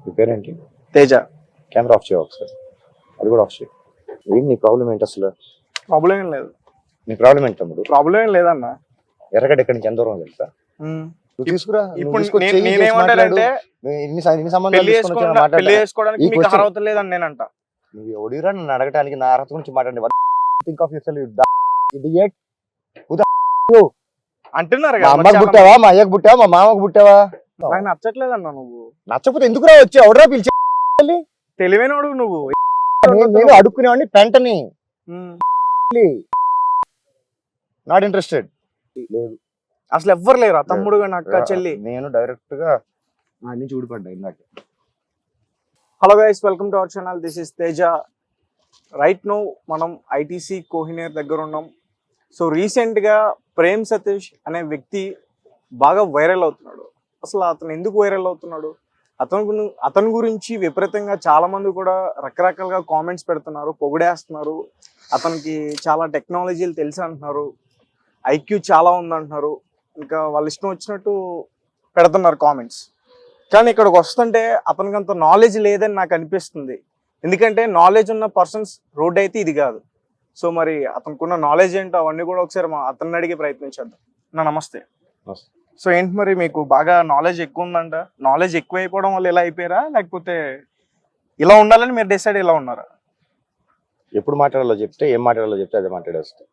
మీ పేరేంటి? Teja. Camera off చేయవు ఒకసారి, అది కూడా ఆఫ్ చేయి. ఏంటి నీ ప్రాబ్లం ఏంటి అసలు? ప్రాబ్లం ఏం లేదు. నీ ప్రాబ్లం ఏంటి తమ్ముడు? ప్రాబ్లం ఏం లేదన్న. ఎర్రగడ్డ ఎక్కడి నుంచి ఎంత దూరం తెలుసా? నువ్వు తీసుకురా. ఇప్పుడు నేనేమంటానంటే పెళ్లి చేసుకోవడానికి మీకు అర్హత లేదని నేనంట. నువ్వు ఎవడిరా నన్ను అడగటానికి? నా అర్హత గురించి మాట్లాడి think of your self idiot. అంటున్నారు మా అమ్మకు పుట్టావా, మా అయ్యకు పుట్టావా, మా మామకు పుట్టావా? నాకు నచ్చట్లేదన్న. నువ్వు నచ్చకపోతే ఎందుకురా వచ్చి ఎవడరా పిలిచి? తెలివైనడు నువ్వు. నేను అడుక్కునేవాడిని పెంటని. Not interested. లేదు అసలు ఎవ్వరు లేరు తమ్ముడు అక్క చెల్లి. నేను డైరెక్ట్ గా నా నుంచి ఊడిపడ్డా ఇందాక. Hello guys, welcome to our channel. This is Teja. Right now మనం ఐటీసీ కోహినూర్ దగ్గర ఉన్నాం. సో రీసెంట్ గా ప్రేమ్ సతీష్ అనే వ్యక్తి బాగా వైరల్ అవుతున్నాడు. అసలు అతను ఎందుకు వైరల్ అవుతున్నాడు? అతని గురించి విపరీతంగా చాలా మంది కూడా రకరకాలుగా కామెంట్స్ పెడుతున్నారు, పొగిడేస్తున్నారు. అతనికి చాలా టెక్నాలజీలు తెలుసు అంటున్నారు, ఐక్యూ చాలా ఉందంటున్నారు. ఇంకా వాళ్ళు ఇష్టం వచ్చినట్టు పెడుతున్నారు కామెంట్స్. కానీ ఇక్కడికి వస్తుంటే అతనికి అంత నాలెడ్జ్ లేదని నాకు అనిపిస్తుంది. ఎందుకంటే నాలెడ్జ్ ఉన్న పర్సన్స్ రోడ్ అయితే ఇది కాదు. సో మరి అతనుకున్న నాలెడ్జ్ ఏంటో అవన్నీ కూడా ఒకసారి అతన్ని అడిగే ప్రయత్నించేద్దాం. నమస్తే. సో ఏంటి మరి మీకు బాగా నాలెడ్జ్ ఎక్కువ ఉందంట? నాలెడ్జ్ ఎక్కువ అయిపోవడం వల్ల ఇలా అయిపోయారా, లేకపోతే ఇలా ఉండాలని మీరు డిసైడ్ ఇలా ఉన్నారా? ఎప్పుడు మాట్లాడాలో చెప్తే, ఏం మాట్లాడాలో చెప్తే అదే మాట్లాడేస్తా.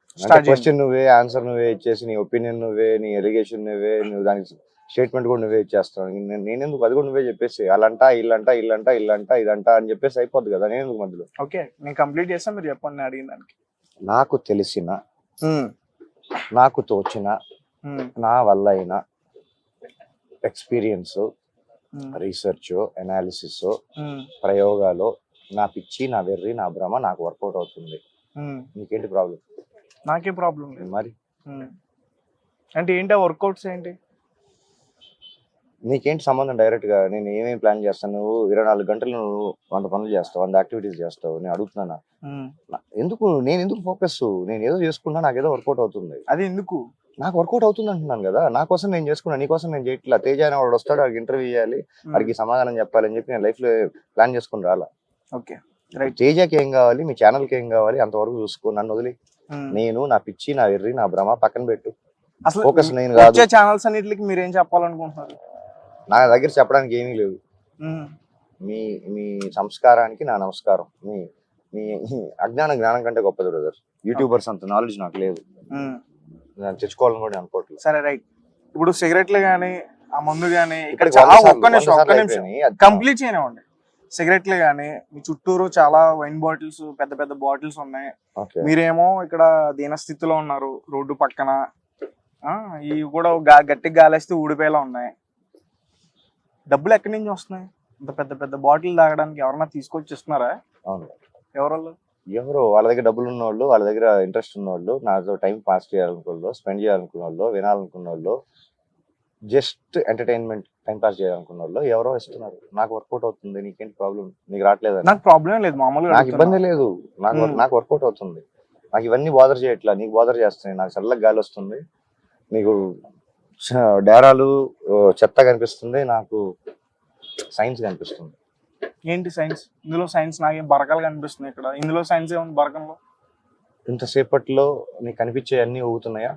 క్వశ్చన్ నువ్వే, ఆన్సర్ నువ్వే ఇచ్చేసి నీ ఒపీనియన్ నువ్వే, నీ ఎలిగేషన్ నువ్వే, నువ్వు దానికి స్టేట్మెంట్ కూడా నువ్వే ఇచ్చేస్తావు. నేనెందుకు? అది కూడా నువ్వే చెప్పేసి అలాంటా ఇల్లంటా ఇల్లంటా ఇల్లంటా ఇదంటా అని చెప్పేసి అయిపోద్ది కదా. నేను మధ్యలో ఓకే, నేను కంప్లీట్ చేస్తాను, మీరు చెప్పండి అడిగిన దానికి. నాకు తెలిసిన, నాకు తోచిన, నా వల్ల అయిన ఎక్స్పీరియన్స్, రీసెర్చ్, అనాలిసిస్, ప్రయోగాలు, నా పిచ్చి, నా వెర్రి, నా భ్రమ నాకు వర్కౌట్ అవుతుంది. నీకేంటి ప్రాబ్లం? నాకే ప్రాబ్లం లేదు మరి. అంటే ఏంటి వర్కౌట్స్ ఏంటి? నీకేంటి సంబంధం? డైరెక్ట్ గా నేను ఏమేమి ప్లాన్ చేస్తాను? నువ్వు 24 గంటలు నువ్వు 100 పనులు చేస్తావు, 100 యాక్టివిటీస్ చేస్తావు. నేను అడుగుతున్నానా ఎందుకు? నేను ఎందుకు ఫోకస్? నేను ఏదో చేసుకున్నా, నాకు ఏదో వర్కౌట్ అవుతుంది. అది ఎందుకు నాకు వర్కౌట్ అవుతుంది అంటున్నాను కదా. నా కోసం నేను చేసుకున్నా, నీ కోసం నేను చేయట్లా. తేజ అని వాడు వస్తాడు, వాడికి ఇంటర్వ్యూ చేయాలి, వాడికి సమాధానం చెప్పాలని చెప్పి నేను లైఫ్ లో ప్లాన్ చేసుకుని రాలా. ఓకే, తేజకి ఏం కావాలి, మీ ఛానల్ కి ఏం కావాలి అంతవరకు చూసుకో. నన్ను వదిలి నేను, నా పిచ్చి, నా వెర్రి, నా భ్రమ పక్కన పెట్టు. అసలు ఫోకస్ నేను కాదు. ఛానల్స్ అన్నిటికి మీరు ఏం చెప్పాలనుకుంటున్నారు? నా దగ్గర చెప్పడానికి ఏమీ లేదు. మీ మీ సంస్కారానికి నా నమస్కారం. మీ మీ అజ్ఞానం జ్ఞానం కంటే గొప్పది బ్రదర్. యూట్యూబర్స్ అంత నాలెడ్జ్ నాకు లేదు, నేను తెచ్చుకోవాలని కూడా అనుకోవట్లేదు. సరే రైట్. ఇప్పుడు సిగరెట్లు గానీ, ఆ మందు గానీ, ఇక్కడ కంప్లీట్ చేయనివ్వండి. సిగరెట్లు గానీ, మీ చుట్టూరు చాలా వైన్ బాటిల్స్, పెద్ద పెద్ద బాటిల్స్ ఉన్నాయి. మీరేమో ఇక్కడ దీనస్థితిలో ఉన్నారు, రోడ్డు పక్కన. ఇవి కూడా గట్టిగా గాలేస్తే ఊడిపోయేలా ఉన్నాయి. డబ్బులు ఎక్కడి నుంచి వస్తున్నాయి? ఇంత పెద్ద పెద్ద బాటిల్ తాగడానికి ఎవరన్నా తీసుకొచ్చి ఇస్తున్నారా? అవును. ఎవరు వాళ్ళ దగ్గర డబ్బులు ఉన్న వాళ్ళు, వాళ్ళ దగ్గర ఇంట్రెస్ట్ ఉన్న వాళ్ళు, నాతో టైం పాస్ చేయాలనుకున్న, స్పెండ్ చేయాలనుకున్న వాళ్ళు, వినాలనుకున్న వాళ్ళు, జస్ట్ ఎంటర్టైన్మెంట్ టైం పాస్ చేయాలనుకున్న వాళ్ళు ఎవరో ఇస్తున్నారు. నాకు వర్కౌట్ అవుతుంది. నీకేంటి ప్రాబ్లం? నీకు రావట్లేదు? నాకు ప్రాబ్లం లేదు, మామూలుగా నాకు ఇబ్బంది లేదు. నాకు వర్కౌట్ అవుతుంది. నాకు ఇవన్నీ బాదర్ చేయట్లా, నీకు బాదర్ చేస్తున్నాయి. నాకు చల్లగా గాలి వస్తుంది, నీకు డేరాలు చెత్త కనిపిస్తుంది, నాకు సైన్స్ కనిపిస్తుంది. ఏంటి సైన్స్? ఇందులో సైన్స్ నాకేం బరకాలు కనిపిస్తుంది. ఇక్కడ ఇందులో సైన్స్ ఏముంది బరకంలో? ఇంతసేపట్లో నీకు కనిపించే అన్ని ఊగుతున్నాయా?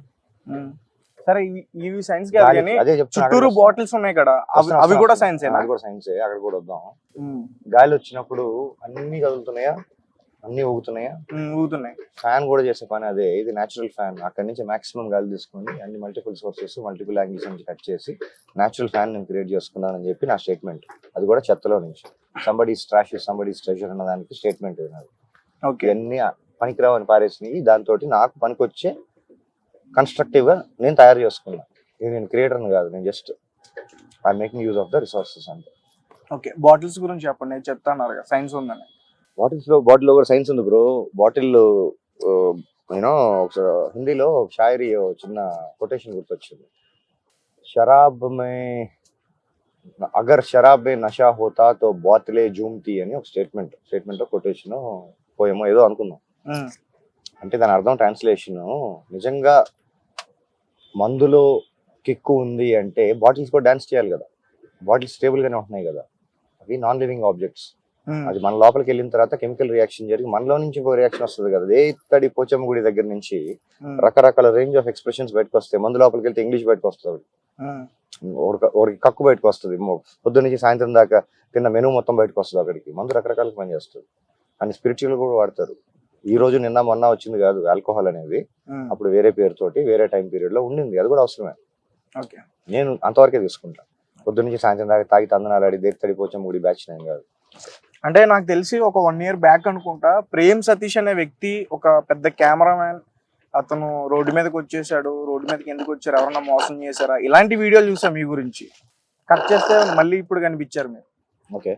సరే, ఇవి సైన్స్ కాదు కానీ చుట్టూరు బాటిల్స్ ఉన్నాయి కదా, అవి కూడా సైన్స్? అది కూడా సైన్సే. అక్కడ కూడా వద్దాం. గాలి వచ్చినప్పుడు అన్ని కదులుతున్నాయా? అన్ని ఊగుతున్నాయా? ఊగుతున్నాయి. ఫ్యాన్ కూడా చేసే పని అదే. ఇది న్యాచురల్ ఫ్యాన్. అక్కడి నుంచి మాక్సిమం గాలి తీసుకొని అన్ని మల్టిపుల్ సోర్సెస్, మల్టిపుల్ యాంగిల్స్ నుంచి కట్ చేసి న్యాచురల్ ఫ్యాన్ నేను క్రియేట్ చేసుకున్నానని చెప్పి నా స్టేట్మెంట్. అది కూడా చెత్తలో నుంచి. Somebody's trash is somebody's treasure అన్న దానికి స్టేట్మెంట్ వినాలి. ఇవన్నీ పనికిరావు అని పారేసినవి. దాంతో నాకు పనికొచ్చే కన్స్ట్రక్టివ్ గా నేను తయారు చేసుకున్నా. ఇది నేను క్రియేటర్ని కాదు, నేను just I making use of the resources అంతే. ఓకే, బాటిల్స్ గురించి చెప్పండి. నేను చెప్తాను సైన్స్ ఉందని. బాటిల్ లో కూడా సైన్స్ ఉంది బ్రో. బాటిల్ నేను హిందీలో షాయరీ చిన్న కొటేషన్ గుర్తొచ్చింది. షరాబ్ మే అగర్ షరాబ్ మే నషా హోతా తో బాతిలే జూమ్తి అని ఒక స్టేట్మెంట్ కొటేషన్ పోయేమో ఏదో అనుకున్నాం. అంటే దాని అర్థం ట్రాన్స్లేషన్, నిజంగా మందులో కిక్కు ఉంది అంటే బాటిల్స్ కూడా డాన్స్ చేయాలి కదా. బాటిల్స్ స్టేబుల్ గానే ఉంటున్నాయి కదా. అవి నాన్ లివింగ్ ఆబ్జెక్ట్స్. అది మన లోపలికి వెళ్ళిన తర్వాత కెమికల్ రియాక్షన్ జరిగి మనలో నుంచి ఇంకో రియాక్షన్ వస్తుంది కదా. ఏ ఇత్తడి పోచమ్మ గుడి దగ్గర నుంచి రకరకాల రేంజ్ ఆఫ్ ఎక్స్ప్రెషన్స్ బయటకు వస్తాయి. మందు లోపలికి వెళ్తే ఇంగ్లీష్ బయటకు వస్తుంది, ఒకరికి కక్కు బయటకు వస్తుంది, పొద్దున్న నుంచి సాయంత్రం దాకా తిన్న మెనూ మొత్తం బయటకు వస్తుంది. అక్కడికి మందు రకరకాలుగా పనిచేస్తుంది. అండ్ స్పిరిచువల్ కూడా వాడతారు. ఈ రోజు నిన్న మొన్న వచ్చింది కాదు ఆల్కహాల్ అనేది, అప్పుడు వేరే పేరుతోటి వేరే టైం పీరియడ్ లో ఉండింది. అది కూడా అవసరమే. నేను అంతవరకే తీసుకుంటా. పొద్దున్న నుంచి సాయంత్రం దాకా తాగి తందనాలు ఆడి దేత్తడి పోచమ్మ గుడి బ్యాచ్ నేను కాదు. అంటే నాకు తెలిసి ఒక 1 year బ్యాక్ అనుకుంటా, ప్రేమ్ సతీష్ అనే వ్యక్తి ఒక పెద్ద కెమెరామ్యాన్, అతను రోడ్డు మీదకి వచ్చేసాడు, రోడ్డు మీదకి ఎందుకు వచ్చారు, ఎవరన్నా మోసం చేశారా, ఇలాంటి వీడియోలు చూసాం మీ గురించి. కట్ చేస్తే మళ్ళీ ఇప్పుడు కనిపించారు మీరు. ఓకే,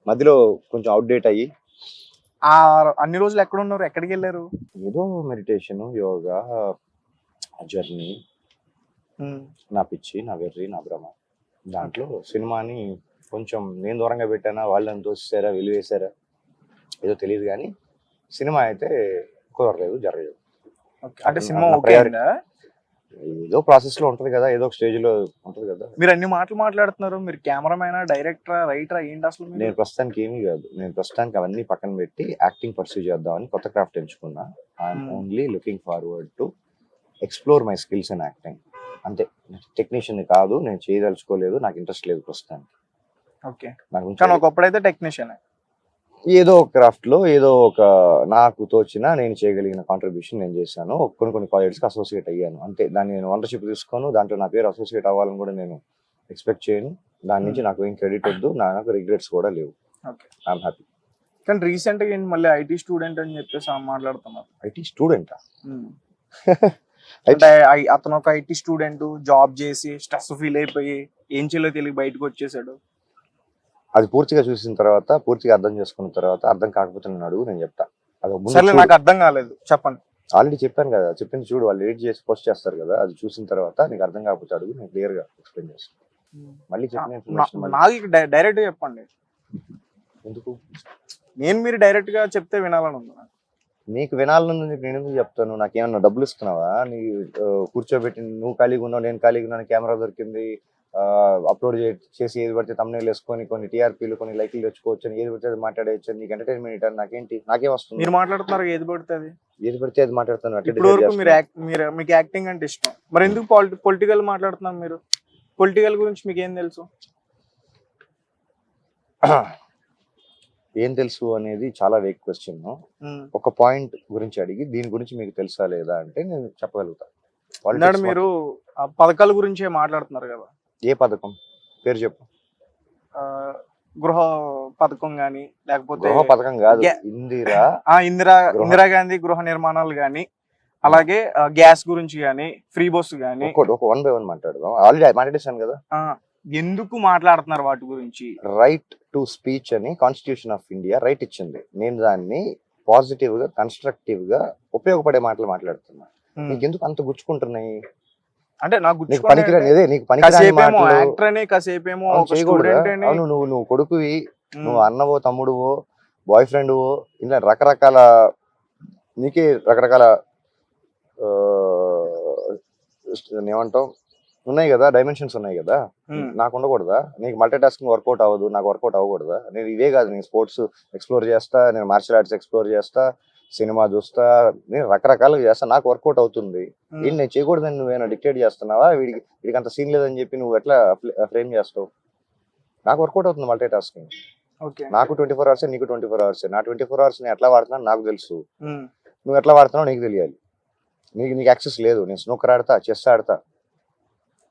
మధ్యలో కొంచెం అవుట్డేట్ అయ్యి ఆ అన్ని రోజులు ఎక్కడ ఉన్నారు, ఎక్కడికి వెళ్ళారు? ఏదో మెడిటేషన్, యోగా, జర్నీ, నా పిచ్చి, నా వెర్రి, నా భ్రమ. దాంట్లో సినిమాని కొంచెం నేను దూరంగా పెట్టానా, వాళ్ళని తోసేసారా, వెలివేసారా ఏదో తెలియదు, కానీ సినిమా అయితే కుదరలేదు, జరగలేదు. అంటే సినిమా ఏదో ప్రాసెస్ లో ఉంటది కదా, ఏదో ఒక స్టేజ్ లో ఉంటది కదా. మీరు అన్ని మాటలు మాట్లాడుతున్నారు, మీరు కెమెరామైనా, డైరెక్టరా, రైటరా, ఏంటి అసలు? నేను ప్రస్తుతానికి ఏమీ కాదు. నేను ప్రస్తుతానికి అవన్నీ పక్కన పెట్టి యాక్టింగ్ పర్సూ చేద్దామని కొత్త క్రాఫ్ట్ ఎంచుకున్నా. I'm only looking forward to explore my skills in acting. అంతే, టెక్నీషియన్ కాదు, నేను చేయదలుచుకోలేదు, నాకు ఇంట్రెస్ట్ లేదు ప్రస్తుతానికి. ఓకే, కానీ ఒకప్పుడైతే టెక్నీషియన్. ఏదో ఒక క్రాఫ్ట్ లో ఏదో ఒక నాకు తోచిన నేను చేయగలిగిన కాంట్రిబ్యూషన్ నేను చేశాను. కొన్ని ప్రాజెక్ట్స్ కి అసోసియేట్ అయ్యాను అంతే. దాన్ని నేను ఓనర్షిప్ తీసుకోను, దాంట్లో నా పేరు అసోసియేట్ అవ్వాలని కూడా నేను ఎక్స్పెక్ట్ చేయను. దాని నుంచి నాకు ఏం క్రెడిట్ వద్దు, నాకు రిగ్రెట్స్ కూడా లేవు. I'm happy. కానీ రీసెంట్ గా మళ్ళీ ఐటీ స్టూడెంట్ అని చెప్పేసి మాట్లాడుతున్నారు. ఐటీ స్టూడెంటా? అంటే అతను ఒక ఐటీ స్టూడెంట్, జాబ్ చేసి స్ట్రెస్ ఫీల్ అయిపోయి ఏం చేయాలో తెలియక బయటకు వచ్చేసాడు. అది పూర్తిగా చూసిన తర్వాత, పూర్తిగా అర్థం చేసుకున్న తర్వాత, అర్థం కాకపోతే నేను అడుగు, నేను చెప్తా. అది నాకు అర్థం కాలేదు, చెప్పండి. ఆల్రెడీ చెప్పాను కదా, చెప్పింది చూడు, వాళ్ళు ఎడిట్ చేసి పోస్ట్ చేస్తారు కదా, అది చూసిన తర్వాత నీకు అర్థం కాకపోతే అడుగు, నేను క్లియర్ గా ఎక్స్ప్లెయిన్ చేస్తాను. మళ్ళీ చెప్పిన ఇన్ఫర్మేషన్ నాకు డైరెక్ట్ గా చెప్పండి. ఎందుకు? మీరు డైరెక్ట్ గా చెప్తే వినాలని ఉంది. నీకు వినాలని నేను ఎందుకు చెప్తాను? నాకేమన్నా డబ్బులు ఇస్తున్నావా? నీ కూర్చోబెట్టి నువ్వు ఖాళీగా ఉన్నావు, నేను ఖాళీగా ఉన్నాను, కెమెరా దొరికింది, అప్లోడ్ చేసి ఏది పడితే తమ్నెయిల్ వేసుకొని కొన్ని టీఆర్పీలు, కొన్ని లైక్లు తెచ్చుకోవచ్చు అని, ఏది పడితే అది మాట్లాడేయచ్చు, నీకు ఎంటర్టైన్మెంట్ అని. నాకేంటి? నాకేం వస్తుంది? మీరు మాట్లాడుతున్నారు ఏది పడితే అది, ఏది పడితే అది మాట్లాడుతున్నారు. ఇప్పుడు వరకు మీకు యాక్టింగ్ అంటే ఇష్టం, మరి ఎందుకు పొలిటికల్ మాట్లాడుతున్నారు? మీరు పొలిటికల్ గురించి మీకు ఏం తెలుసు? ఏం తెలుసు అనేది చాలా వేగ్ క్వశ్చన్. ఒక పాయింట్ గురించి అడిగి దీని గురించి మీకు తెలుసా లేదా అంటే నేను చెప్పగలుగుతాను. మీరు పథకాల గురించే మాట్లాడుతున్నారు కదా. ఏ పథకం పేరు చెప్పు. గృహ పథకం గానీ, లేకపోతే గృహ పథకం కాదు, ఇందిరా గాంధీ గృహ నిర్మాణాలు గానీ, అలాగే గ్యాస్ గురించి గానీ, ఫ్రీ బస్ గానీ, ఒక 1 by 1 మాట్లాడదాం. ఆల్రెడీ మాట్లాడేశాను కదా. ఎందుకు మాట్లాడుతున్నారు వాటి గురించి? రైట్ టు స్పీచ్ అని కాన్స్టిట్యూషన్ ఆఫ్ ఇండియా రైట్ ఇచ్చింది. నేను దాన్ని పాజిటివ్ గా, కన్స్ట్రక్టివ్ గా, ఉపయోగపడే మాటలు మాట్లాడుతున్నా. నీకు ఎందుకు అంత గుచ్చుకుంటున్నాయి? అంటే నాకు నువ్వు కొడుకువి, నువ్వు అన్నవో, తమ్ముడువో, బాయ్ ఫ్రెండ్వో, ఇలా రకరకాల నీకే రకరకాల ఏమంటావు ఉన్నాయి కదా, డైమెన్షన్స్ ఉన్నాయి కదా. నాకు ఉండకూడదా? నీకు మల్టీ టాస్కింగ్ వర్కౌట్ అవ్వదు, నాకు వర్కౌట్ అవ్వకూడదా? నేను ఇవే కాదు, నేను స్పోర్ట్స్ ఎక్స్ప్లోర్ చేస్తా, నేను మార్షల్ ఆర్ట్స్ ఎక్స్ప్లోర్ చేస్తా, సినిమా చూస్తా, నేను రకరకాలుగా చేస్తా, నాకు వర్కౌట్ అవుతుంది. ఏంటి నేను చేయకూడదని నువ్వేనా డిక్టేట్ చేస్తున్నావా? వీడికి అంత సీన్ లేదని చెప్పి నువ్వు ఎట్లా ఫ్రేమ్ చేస్తావు? నాకు వర్కౌట్ అవుతుంది మల్టీ టాస్కింగ్. నాకు 24 hours, నీకు 24 hours. నా 24 hours నేను ఎట్లా వాడుతున్నా నాకు తెలుసు, నువ్వు ఎట్లా వాడుతున్నావు నీకు తెలియాలి. నీకు యాక్సెస్ లేదు. నేను స్నూకర్ ఆడతా, చెస్ ఆడతా.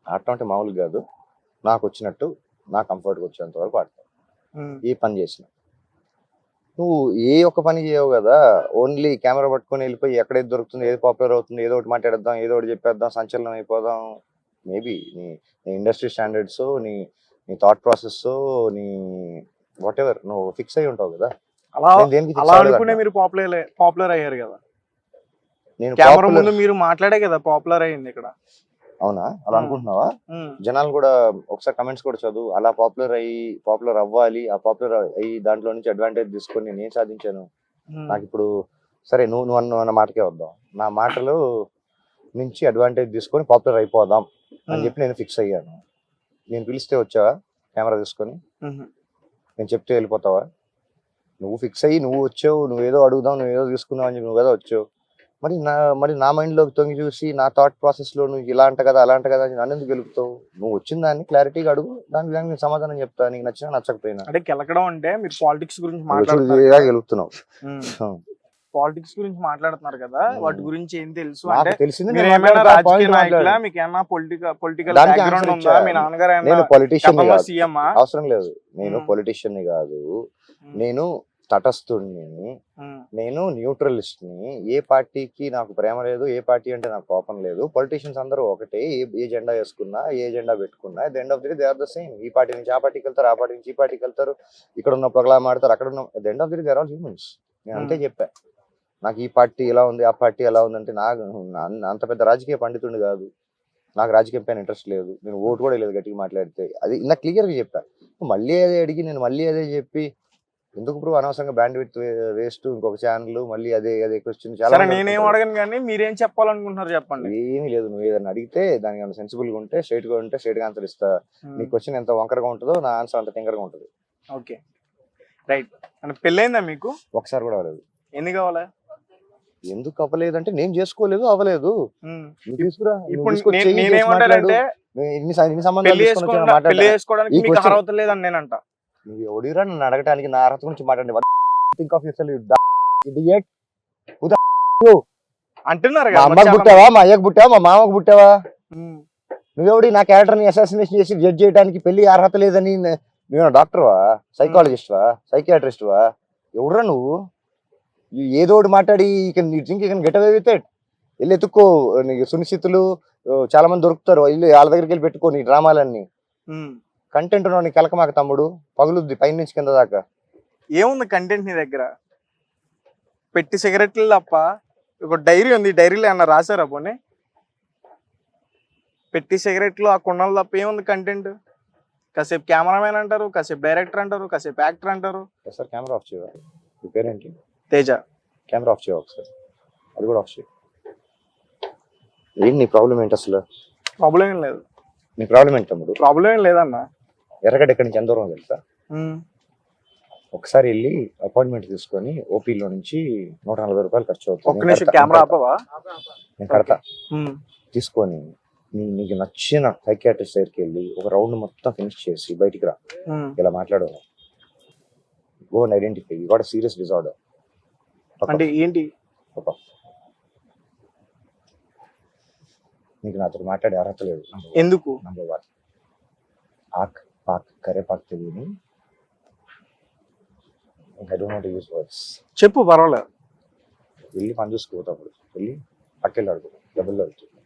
ఆడటం అంటే మామూలు కాదు, నాకు వచ్చినట్టు, నా కంఫర్ట్గా వచ్చేంత వరకు ఆడతా. ఏ పని చేసిన నువ్వు ఏ ఒక్క పని చేయవు కదా. ఓన్లీ కెమెరా పట్టుకొని వెళ్ళిపోయి ఎక్కడైతే దొరుకుతుంది, ఏది పాపులర్ అవుతుంది, ఏదో ఒకటి మాట్లాడేద్దాం, ఏదో ఒకటి చెప్పేద్దాం, సంచలనం అయిపోదాం. మేబీ నీ ఇండస్ట్రీ స్టాండర్డ్స్, నీ థాట్ ప్రాసెస్, నీ వాట్ ఎవర్ నువ్వు ఫిక్స్ అయి ఉంటావు కదా. మీరు పాపులర్ అయ్యారు కదా. నేను కెమెరా ముందు మీరు మాట్లాడే కదా పాపులర్ అయ్యింది ఇక్కడ. అవునా? అలా అనుకుంటున్నావా? జనాలు కూడా ఒకసారి కమెంట్స్ కూడా చదువు. అలా పాపులర్ అవ్వాలి, ఆ పాపులర్ అయ్యి దాంట్లో నుంచి అడ్వాంటేజ్ తీసుకొని నేను సాధించాను. నాకు ఇప్పుడు సరే, నువ్వు అన్న మాటకే వద్దాం. నా మాటలు నుంచి అడ్వాంటేజ్ తీసుకొని పాపులర్ అయిపోదాం అని చెప్పి నేను ఫిక్స్ అయ్యాను. నేను పిలిస్తే వచ్చావా? కెమెరా తీసుకొని మ్మ్. నేను చెప్తే వెళ్ళిపోతావా? నువ్వు ఫిక్స్ అయ్యి నువ్వు వచ్చావు, నువ్వేదో అడుగుదాం, నువ్వేదో తీసుకుందాం అని చెప్పి నువ్వు కదా వచ్చావు. మరి నా మైండ్లోకి తొంగి చూసి నా థాట్ ప్రాసెస్లో నువ్వు ఇలా అంట కదా అలా అంట కదా అని నన్ను ఎందుకు గెలుపుతావు? నువ్వు వచ్చిన దాన్ని క్లారిటీగా అడుగు, దానికి నేను సమాధానం చెప్తా, నీకు నచ్చినా నచ్చకపోయినా. అంటే కెలకడం అంటే మీరు పాలిటిక్స్ గురించి మాట్లాడుతున్నారు, గెలుపుతున్నావు. పాలిటిక్స్ గురించి మాట్లాడుతున్నారు కదా, వాటి గురించి ఏం తెలుసు నాకు అంటే తెలిసింది మీరు నేను ఏమైనా మాట్లాడతా, రాజకీయ point నాయకులా, మాట్లాడు. మీకు ఏమైనా పొలిటికల్ దానికి బ్యాక్గ్రౌండ్ answer ఉందా, ఇచ్చా. మీ నాన్నగారు నేను ఏమైనా పొలిటీషియన్ కాదు, సీఎం? అవసరం లేదు. నేను పొలిటీషియన్ కాదు, నేను తటస్థుడిని, నేను న్యూట్రలిస్ట్ ని. ఏ పార్టీకి నాకు ప్రేమ లేదు, ఏ పార్టీ అంటే నాకు కోపం లేదు. పొలిటీషియన్స్ అందరూ ఒకటే, ఏ జెండా వేసుకున్నా, ఏ జెండా పెట్టుకున్నా, the end of the day they are the same. ఈ పార్టీ నుంచి ఆ పార్టీకి వెళ్తారు, ఆ పార్టీ నుంచి ఈ పార్టీకి వెళ్తారు, ఇక్కడ ఉన్న పగలా మాడతారు, అక్కడ ఉన్న the end of the day they are all humans. నేను అంతే చెప్పా. నాకు ఈ పార్టీ ఎలా ఉంది, ఆ పార్టీ ఎలా ఉంది అంటే నాకు అంత పెద్ద రాజకీయ పండితుడిని కాదు, నాకు రాజకీయం పైన ఇంట్రెస్ట్ లేదు, నేను ఓటు కూడా లేదు గట్టిగా మాట్లాడితే. అది ఇలా క్లియర్గా చెప్పా. మళ్ళీ అదే అడిగి నేను మళ్ళీ అదే చెప్పి ఎందుకు బ్రో అనవసరంగా బ్యాండ్ విత్ వేస్ట్, ఇంకొక ఛానల్ మళ్ళీ అదే అదే క్వశ్చన్ చాలా. సరే నేనేం అడగను కానీ మీరేం చెప్పాలనుకుంటున్నారు చెప్పండి. ఏమీ లేదు, నువ్వు ఏదైనా అడిగితే దానికి ఏమైనా సెన్సిబుల్ గా ఉంటే స్ట్రైట్ గా ఉంటే స్ట్రైట్ గా ఆన్సర్ ఇస్తా. నీ క్వశ్చన్ ఎంత వంకరగా ఉంటుందో నా ఆన్సర్ అంత టింకరగా ఉంటుంది. Okay right. అంటే పెళ్ళైందా మీకు? ఒకసారి కూడా అవ్వలేదు. ఎందుకు కావాలా? ఎందుకు అవ్వలేదంటే నేను చేసుకోలేదు, అవ్వలేదు. నువ్వు తీసుకురా, నువ్వు ఇప్పుడు తీసుకొచ్చి చెయ్యి, చేసి మాట్లాడు. నేనేమంటానంటే ఇన్ని సంబంధాలు పెళ్లి తీసుకొని వచ్చి మాట్లాడతా. చేసుకోవడానికి ఈ మీకు question- అర్హత లేదని నేనంట. నువ్వు ఎవడిరా నన్ను అడగటానికి నా అర్హత గురించి మాట్లాడి? Think of your self, idiot. అంటున్నారు మా కదా అమ్మకు చాలా పుట్టావా, మా అయ్యకు పుట్టావా, మా మామకు పుట్టావా? ఉమ్. నువ్వెవడి నా క్యారెక్టర్ ని అసాసినేషన్ చేసి జడ్జ్ చేయడానికి? పెళ్లి అర్హత లేదని నువ్వు డాక్టర్వా, సైకాలజిస్ట్వా, సైకియాట్రిస్ట్వా? ఎవడురా నువ్వు? ఏదో ఒకటి మాట్లాడి గెట్ అవే విత్ ఇట్. వెళ్ళి ఎత్తుక్కో, నీకు సునిశ్చితులు చాలా మంది దొరుకుతారు, వెళ్ళి వాళ్ళ దగ్గరికి వెళ్ళి పెట్టుకో నీ డ్రామాలన్నీ. కంటెంట్ ఉన్నావు నీ కలకమాక తమ్ముడు, పగులుద్ది పైన నుంచి కింద దాకా. ఏముంది కంటెంట్ నీ దగ్గర? పెట్టి సిగరెట్లు తప్ప ఒక డైరీ ఉంది, డైరీలో ఏమన్నా రాశారా పోనీ? పెట్టి సిగరెట్లు, ఆ కుండలు తప్ప ఏముంది కంటెంట్? కాసేపు కెమెరామెన్ అంటారు, కాసేపు డైరెక్టర్ అంటారు, కాసేపు యాక్టర్ అంటారు. ఒకసారి కెమెరా ఆఫ్ చేయవా? మీ పేరేంటి? తేజ. కెమెరా ఆఫ్ చేయవా ఒకసారి? అది కూడా ఆఫ్ చేయ. ఏంటి నీ ప్రాబ్లం ఏంటి అసలు? ప్రాబ్లం ఏం లేదు. నీ ప్రాబ్లం ఏంటి తమ్ముడు? ప్రాబ్లం ఏం లేదన్నా. ఎర్రగడ్డ ఎక్కడి నుంచి ఎంత దూరం తెలుసా? ఒకసారి వెళ్ళి అపాయింట్మెంట్ తీసుకొని ఓపీలో నుంచి 140 రూపాయలు ఖర్చు అవుతుంది. ఒక్క నిమిషం కెమెరా ఆపవా? నేను కడతా. తీసుకొని నీకు నచ్చిన సైకియాట్రిస్ట్ దగ్గరికి వెళ్ళి ఒక రౌండ్ మొత్తం ఫినిష్ చేసి బయటికి రా. ఇలా మాట్లాడు. Go and identify you got a serious disorder. అంటే ఏంటి? నీకు నాతో మాట్లాడే అర్హత లేదు. ఎందుకు? నంబర్ 1 ఆక్ పాక్ కరేపాక్ తెలియని. I don't know how to use words. చెప్పు, పర్వాలేదు. వెళ్ళి పని చూసుకోతాడు, వెళ్ళి పక్కెళ్ళి ఆడుకో, డబ్బులు అవుతుంది.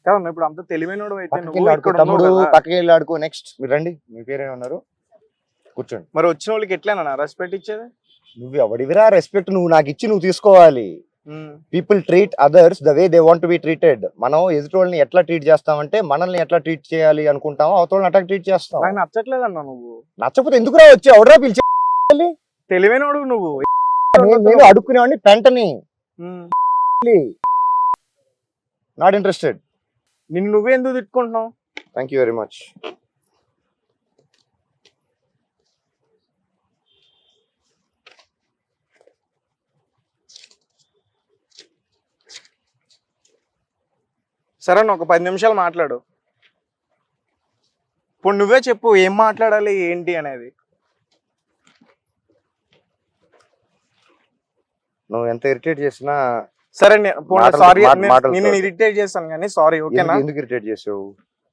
కాదన్నా ఇప్పుడు అంత తెలివైనడు అయితే తమ్ముడు పక్కకి వెళ్ళి ఆడుకో. నెక్స్ట్ మీరు రండి, మీ పేరేమన్నారు? కూర్చోండి. మరి వచ్చిన వాళ్ళకి ఎట్లా రెస్పెక్ట్ ఇచ్చేది? నువ్వు ఎవడివిరా రెస్పెక్ట్? నువ్వు నాకు ఇచ్చి నువ్వు తీసుకోవాలి. People treat others the way they want to be treated. మనం ఎదుటి వాళ్ళని ఎట్లా ట్రీట్ చేస్తామంటే మనల్ని ఎట్లా ట్రీట్ చేయాలి అనుకుంటామో అవతలని అట్లా ట్రీట్ చేస్తాం. నాకు నచ్చట్లేదన్నా నువ్వు. నచ్చకపోతే ఎందుకురా వచ్చి ఎవడరా పిలిచి? తెలివైనడు నువ్వు. నేను అడుక్కునేవాడిని పెంటని. Not interested. నిన్ను నువ్వే ఎందుకు తిట్టుకుంటున్నావు? Thank you very much. సరే ఒక 10 నిమిషాలు మాట్లాడు. ఇప్పుడు నువ్వే చెప్పు ఏం మాట్లాడాలి ఏంటి అనేది. నువ్వు ఎంత ఇరిటేట్ చేసినా సరే సారీ, మాటలు నేను ఇరిటేట్ చేస్తాను కానీ సారీ, ఓకేనా? ఎందుకు ఇరిటేట్ చేసావు?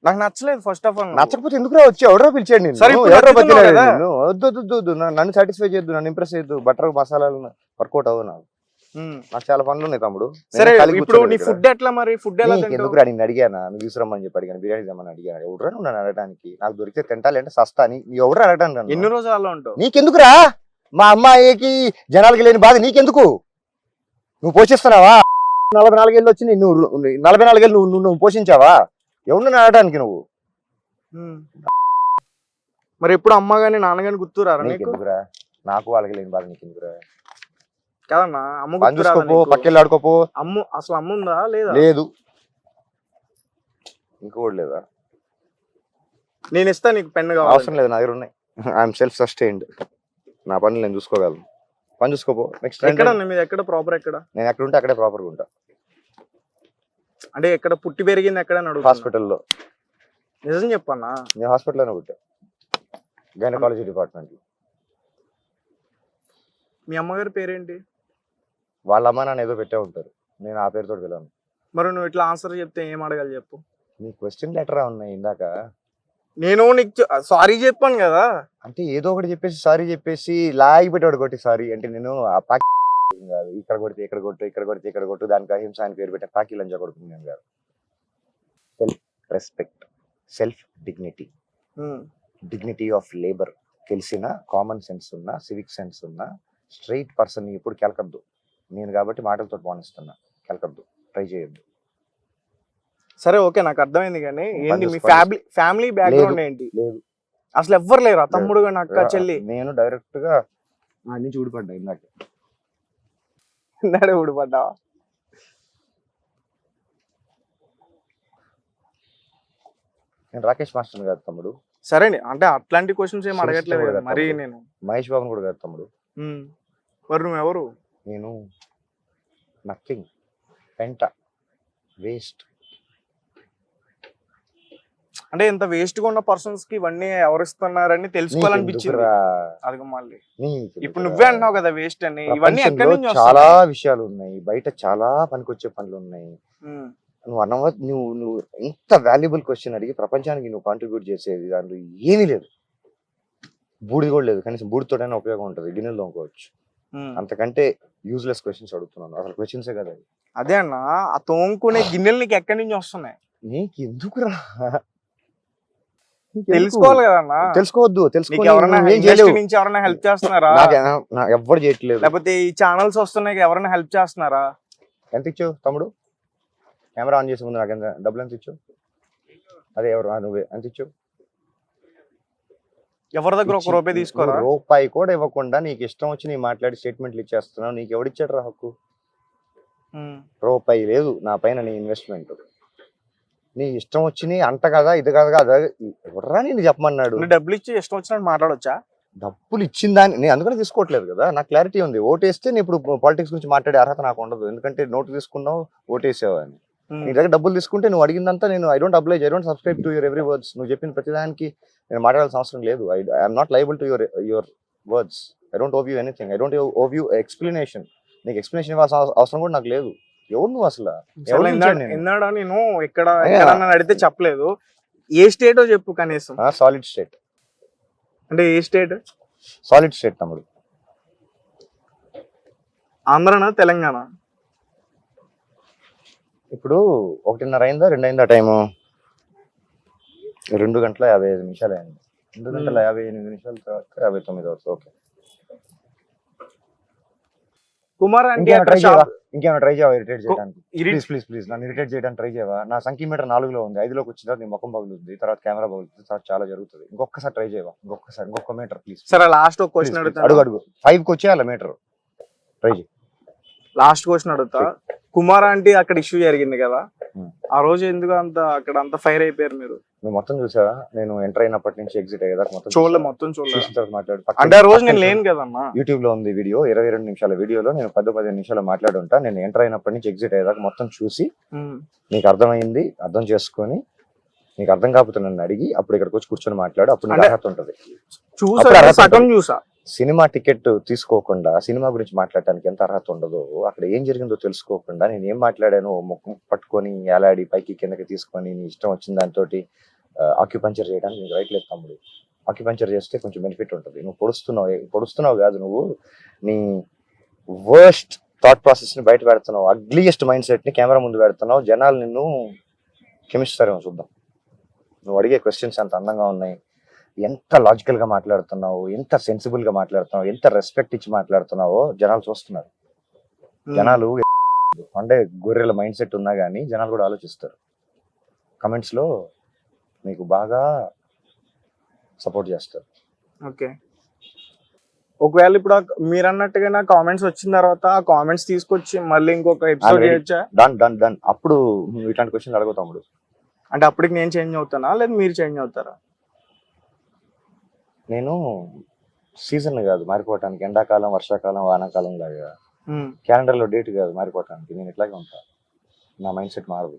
నాకు నచ్చలేదు ఫస్ట్ ఆఫ్ ఆల్. నచ్చకపోతే ఎందుకురా వచ్చి ఎవరో పిలిచాడు నేను? సరే, ఇప్పుడు నచ్చుతున్నావు కదా? వద్దు, నన్ను సాటిస్ఫై చేయొద్దు, నన్ను ఇంప్రెస్ చేయొద్దు. బటర్ మసాలాలు వర్కౌట్ అవ్వు. నాకు చాలా పనులు ఉన్నాయి తమ్ముడు. సరే ఇప్పుడు నీ ఫుడ్ ఎట్లా? మరి ఫుడ్ ఎలా తింటావు? ఎందుకురా నేను అడిగానా? నువ్వు తీసుకురమ్మని చెప్పి అడిగాను, బిర్యానీ తెమ్మని అడిగాను. ఎవడరా నువ్వు నన్ను అడగడానికి? నాకు దొరికితే తింటాలి అంటే సస్తా అని ఎవడరా అడగడానికి? ఎన్ని రోజులు అలా ఉంటావు? నీకెందుకురా? మా అమ్మాయికి జనాలకి లేని బాధ నీకెందుకు? నువ్వు పోషిస్తున్నావా? 44 ఏళ్ళు వచ్చింది, నువ్వు 44 ఏళ్ళు నువ్వు పోషించావా? ఎవరు అడగడానికి నువ్వు? మరి ఎప్పుడు అమ్మ గాని నాన్న గాని గుర్తురారా నీకు? నీకెందుకురా? నాకు వాళ్ళకి లేని బాధ నీకెందుకురా? కాదన్నా, అమ్మ చూసుకోపో, పక్కెళ్ళి ఆడుకోపో. అమ్మ అసలు అమ్మ ఉందా లేదా? లేదు. ఇంకోటి లేదా? నేను ఇస్తా నీకు పెన్ అవసరం కావాలి. లేదు, నా దగ్గర ఉన్నాయి. ఐఎమ్ సెల్ఫ్ సస్టైన్డ్, నా పనులు నేను చూసుకోగలను. పని చూసుకోపో. నెక్స్ట్ ఎక్కడ మీద ఎక్కడ ప్రాపర్ ఎక్కడ? నేను ఎక్కడ ఉంటే అక్కడే ప్రాపర్గా ఉంటా. అంటే ఎక్కడ పుట్టి పెరిగింది ఎక్కడ అని అడుగుతున్నా. హాస్పిటల్లో. నిజం చెప్పన్నా? నేను హాస్పిటల్లోనే పుట్టా, గైనకాలజీ డిపార్ట్మెంట్. మీ అమ్మగారి పేరేంటి? వాళ్ళ అమ్మ నాన్న ఏదో పెట్టే ఉంటారు, నేను ఆ పేరుతో వెళ్ళాను. మరి నువ్వు ఇట్లా ఆన్సర్ చెప్తే ఏం అడగాలి చెప్పు. నీ క్వశ్చన్ లెటర్ ఉన్నాయి ఇందాక. నేను నీకు సారీ చెప్పాను కదా. అంటే ఏదో ఒకటి చెప్పేసి సారీ చెప్పేసి లాగి పెట్టాడు కొట్టి సారీ అంటే నేను ఆ పాకి కాదు, ఇక్కడ కొడితే ఇక్కడ కొట్టు, ఇక్కడ కొడితే ఇక్కడ కొట్టు, దానికి అహింస అని పేరు పెట్టే పాకి లంజా కొడుతుంది నేను కాదు. Self respect, self dignity, dignity of labour తెలిసిన, కామన్ సెన్స్ ఉన్న, సివిక్ సెన్స్ ఉన్న స్ట్రైట్ పర్సన్ ఎప్పుడు కెలకద్దు. నేను కాబట్టి మాటలతో పోనిస్తున్నా, కెలకద్దు, ట్రై చేయొద్దు. సరే ఓకే, నాకు అర్థమైంది. కానీ ఏంటి మీ పని ఫ్యామిలీ బ్యాక్గ్రౌండ్ ఏంటి? లేదు, అసలు ఎవ్వరు లేరా? తమ్ముడు కానీ అక్క చెల్లి? నేను డైరెక్ట్ గా నా నుంచి ఊడిపడ్డా ఇందాక. నాడే ఊడిపడ్డా? నేను రాకేష్ మాస్టర్ కాదు తమ్ముడు. సరే అంటే అట్లాంటి క్వశ్చన్స్ ఏం అడగట్లేదు కదా మరి. తమ్ముడు. నేను మహేష్ బాబుని కూడా కాదు తమ్ముడు. మరి నువ్వు ఎవరు? నేను నథింగ్, పెంట, వేస్ట్. అంటే ఇంత వేస్ట్ గా ఉన్న పర్సన్స్ కి ఇవన్నీ ఎవరిస్తున్నారని తెలుసుకోవాలనిపించింది. అది మళ్ళీ ఇప్పుడు నువ్వే అంటున్నావు కదా వేస్ట్ అని. ఇవన్నీ ఎక్కడి నుంచి చాలా విషయాలు ఉన్నాయి, బయట చాలా పనికొచ్చే పనులు ఉన్నాయి. నువ్వు నువ్వు ఇంత వాల్యుబుల్ క్వశ్చన్ అడిగి ప్రపంచానికి నువ్వు కాంట్రిబ్యూట్ చేసేది దాంట్లో ఏమీ లేదు. బూడిది కూడా లేదు, కనీసం బూడితోటైనా ఉపయోగం ఉంటుంది, గిన్నెలు తోముకోవచ్చు. అంతకంటే యూజ్లెస్ క్వశ్చన్స్ అడుగుతున్నాను. అసలు క్వశ్చన్సే కదా. అదే అన్న, ఆ తోముకునే గిన్నెలు నీకు ఎక్కడి నుంచి వస్తున్నాయి? నీకు ఎందుకు రా, తెలుసుకోవాలి కదన్నా. తెలుసుకోవద్దు, ఎవరైనా హెల్ప్ చేస్తున్నారా? ఎవ్వరు చేయట్లేదు. లేకపోతే ఈ ఛానల్స్ వస్తున్నాయి, ఎవరైనా హెల్ప్ చేస్తున్నారా? ఎంత ఇచ్చావు తమ్ముడు? కెమెరా ఆన్ చేసే ముందు నాకు ఎంత డబ్బులు ఎంత ఇచ్చావు? అదే ఎవరు నువ్వే ఎంత ఇచ్చావు? ఎవరి దగ్గర ఒక రూపాయి తీసుకోరా? రూపాయి కూడా ఇవ్వకుండా నీకు ఇష్టం వచ్చి నీ మాట్లాడి స్టేట్మెంట్లు ఇచ్చేస్తున్నావు. నీకు ఎవడిచ్చాడు రా హక్కు? రూపాయి లేదు నా పైన నీ ఇన్వెస్ట్మెంట్. నీ ఇష్టం వచ్చి అంట కదా ఇది కదా అదే ఎవడరా నేను చెప్పమన్నాడు? డబ్బులు ఇచ్చి ఇష్టం వచ్చినట్టు మాట్లాడొచ్చా? డబ్బులు ఇచ్చిందాన్ని నేను అందుకనే తీసుకోవట్లేదు కదా. నాకు క్లారిటీ ఉంది. ఓటేస్తే నేను ఇప్పుడు పాలిటిక్స్ గురించి మాట్లాడే అర్హత నాకు ఉండదు. ఎందుకంటే నోటు తీసుకున్నావు, ఓటేసావు అని. నీ దగ్గర డబ్బులు తీసుకుంటే నువ్వు అడిగిందంతా నేను I don't oblige, I don't subscribe to your every words. నువ్వు చెప్పిన ప్రతిదానికి నేను మాట్లాడాల్సిన అవసరం లేదు. I'm not liable to your words. I don't owe you anything. I don't owe you explanation. నీకు ఎక్స్ప్లెనేషన్ ఇవ్వాల్సిన అవసరం కూడా నాకు లేదు. ఎవరు నువ్వు అసలు? ఎన్నాడా నేను ఎక్కడ అడిగితే చెప్పలేదు. ఏ స్టేటో చెప్పు కనీసం. Solid state. అంటే ఏ స్టేట్? సాలిడ్ స్టేట్ తమ్ముడు. ఆంధ్రనా తెలంగాణ? ఇప్పుడు 1:30 అయిందా 2 అయిందా టైము? 2:55 అయింది. 2:58 తర్వాత 59 అవుతుంది. ఓకే, కుమార్ అంటే ఇంకేమైనా ట్రై చేయవా ఇరిటేట్ చేయడానికి? ప్లీజ్ నన్ను ఇరిటేట్ చేయడానికి ట్రై చేయవా? నా సంఖ్య మీటర్ 4లో ఉంది, 5లోకి వచ్చిన తర్వాత నీ ముఖం పగులుతుంది, తర్వాత కెమెరా పగులుతుంది, తర్వాత చాలా జరుగుతుంది. ఇంకొకసారి ట్రై చేయవా? ఇంకొక మీటర్ ప్లీజ్. సరే లాస్ట్ ఒక క్వశ్చన్ అడుగుతా. అడుగు 5కి వచ్చేయాల మీటర్. ట్రై చేయి. లాస్ట్ క్వశ్చన్ అడుగుతా. కుమార్ అంటే అక్కడ ఇష్యూ జరిగింది కదా, ఆ రోజు ఎందుకు అక్కడ అంత ఫైర్ అయిపోయారు మీరు? నువ్వు మొత్తం చూసావా? నేను ఎంటర్ అయినప్పటి నుంచి ఎగ్జిట్ అయ్యేదాకా మొత్తం చూడలేదు. మాట్లాడు. అంటే ఆ రోజు నేను లేను కదన్నా. యూట్యూబ్ లో ఉంది వీడియో, 22 నిమిషాల వీడియోలో నేను 10-15 నిమిషాలు మాట్లాడి ఉంటా. నేను ఎంటర్ అయినప్పటి నుంచి ఎగ్జిట్ అయ్యేదాకా మొత్తం చూసి నీకు అర్థమైంది, అర్థం చేసుకొని నీకు అర్థం కాకపోతే నన్ను అడిగి అప్పుడు ఇక్కడికి వచ్చి కూర్చొని మాట్లాడు. అప్పుడు నీకు అర్హత ఉంటుంది. చూసా సినిమా టికెట్ తీసుకోకుండా సినిమా గురించి మాట్లాడటానికి ఎంత అర్హత ఉండదో, అక్కడ ఏం జరిగిందో తెలుసుకోకుండా నేను ఏం మాట్లాడాను ముఖం పట్టుకొని ఏలాడి పైకి కిందకి తీసుకొని నీ ఇష్టం వచ్చిన దాంతో ఆక్యుపంచర్ చేయడానికి నీకు రైట్ లేదు తమ్ముడు. ఆక్యుపంచర్ చేస్తే కొంచెం బెనిఫిట్ ఉంటుంది. నువ్వు పొడుస్తున్నావు కాదు, నువ్వు నీ వర్స్ట్ థాట్ ప్రాసెస్ ని బయట పెడుతున్నావు, అగ్లీయెస్ట్ మైండ్ సెట్ ని కెమెరా ముందు పెడుతున్నావు. జనాలు నిన్ను క్షమిస్తారేమో చూద్దాం. నువ్వు అడిగే క్వశ్చన్స్ ఎంత అందంగా ఉన్నాయి, ఎంత లాజికల్ గా మాట్లాడుతున్నావు, ఎంత సెన్సిబుల్ గా మాట్లాడుతున్నావు, ఎంత రెస్పెక్ట్ ఇచ్చి మాట్లాడుతున్నావో జనాలు చూస్తున్నారు. జనాలు అంటే గొర్రెల మైండ్ సెట్ ఉన్నా గానీ జనాలు కూడా ఆలోచిస్తారు. కమెంట్స్ లో మీకు బాగా సపోర్ట్ చేస్తారు. ఓకే, ఒకవేళ ఇప్పుడు మీరు అన్నట్టుగా నా కామెంట్స్ వచ్చిన తర్వాత ఆ కామెంట్స్ తీసుకొచ్చి మళ్ళీ ఇంకొక ఎపిసోడ్ చేయొచ్చా? డన్. అప్పుడు ఇట్లాంటి క్వశ్చన్ అడుగుతాము. అంటే అప్పటికి నేను చేంజ్ అవుతానా లేదా మీరు చేంజ్ అవుతారా? నేను సీజన్ కాదు మారిపోవటానికి, ఎండాకాలం వర్షాకాలం వానాకాలం లాగా క్యాలెండర్లో డేట్ కాదు మారిపోవటానికి. నేను ఇట్లాగే ఉంటాను, నా మైండ్ సెట్ మారదు.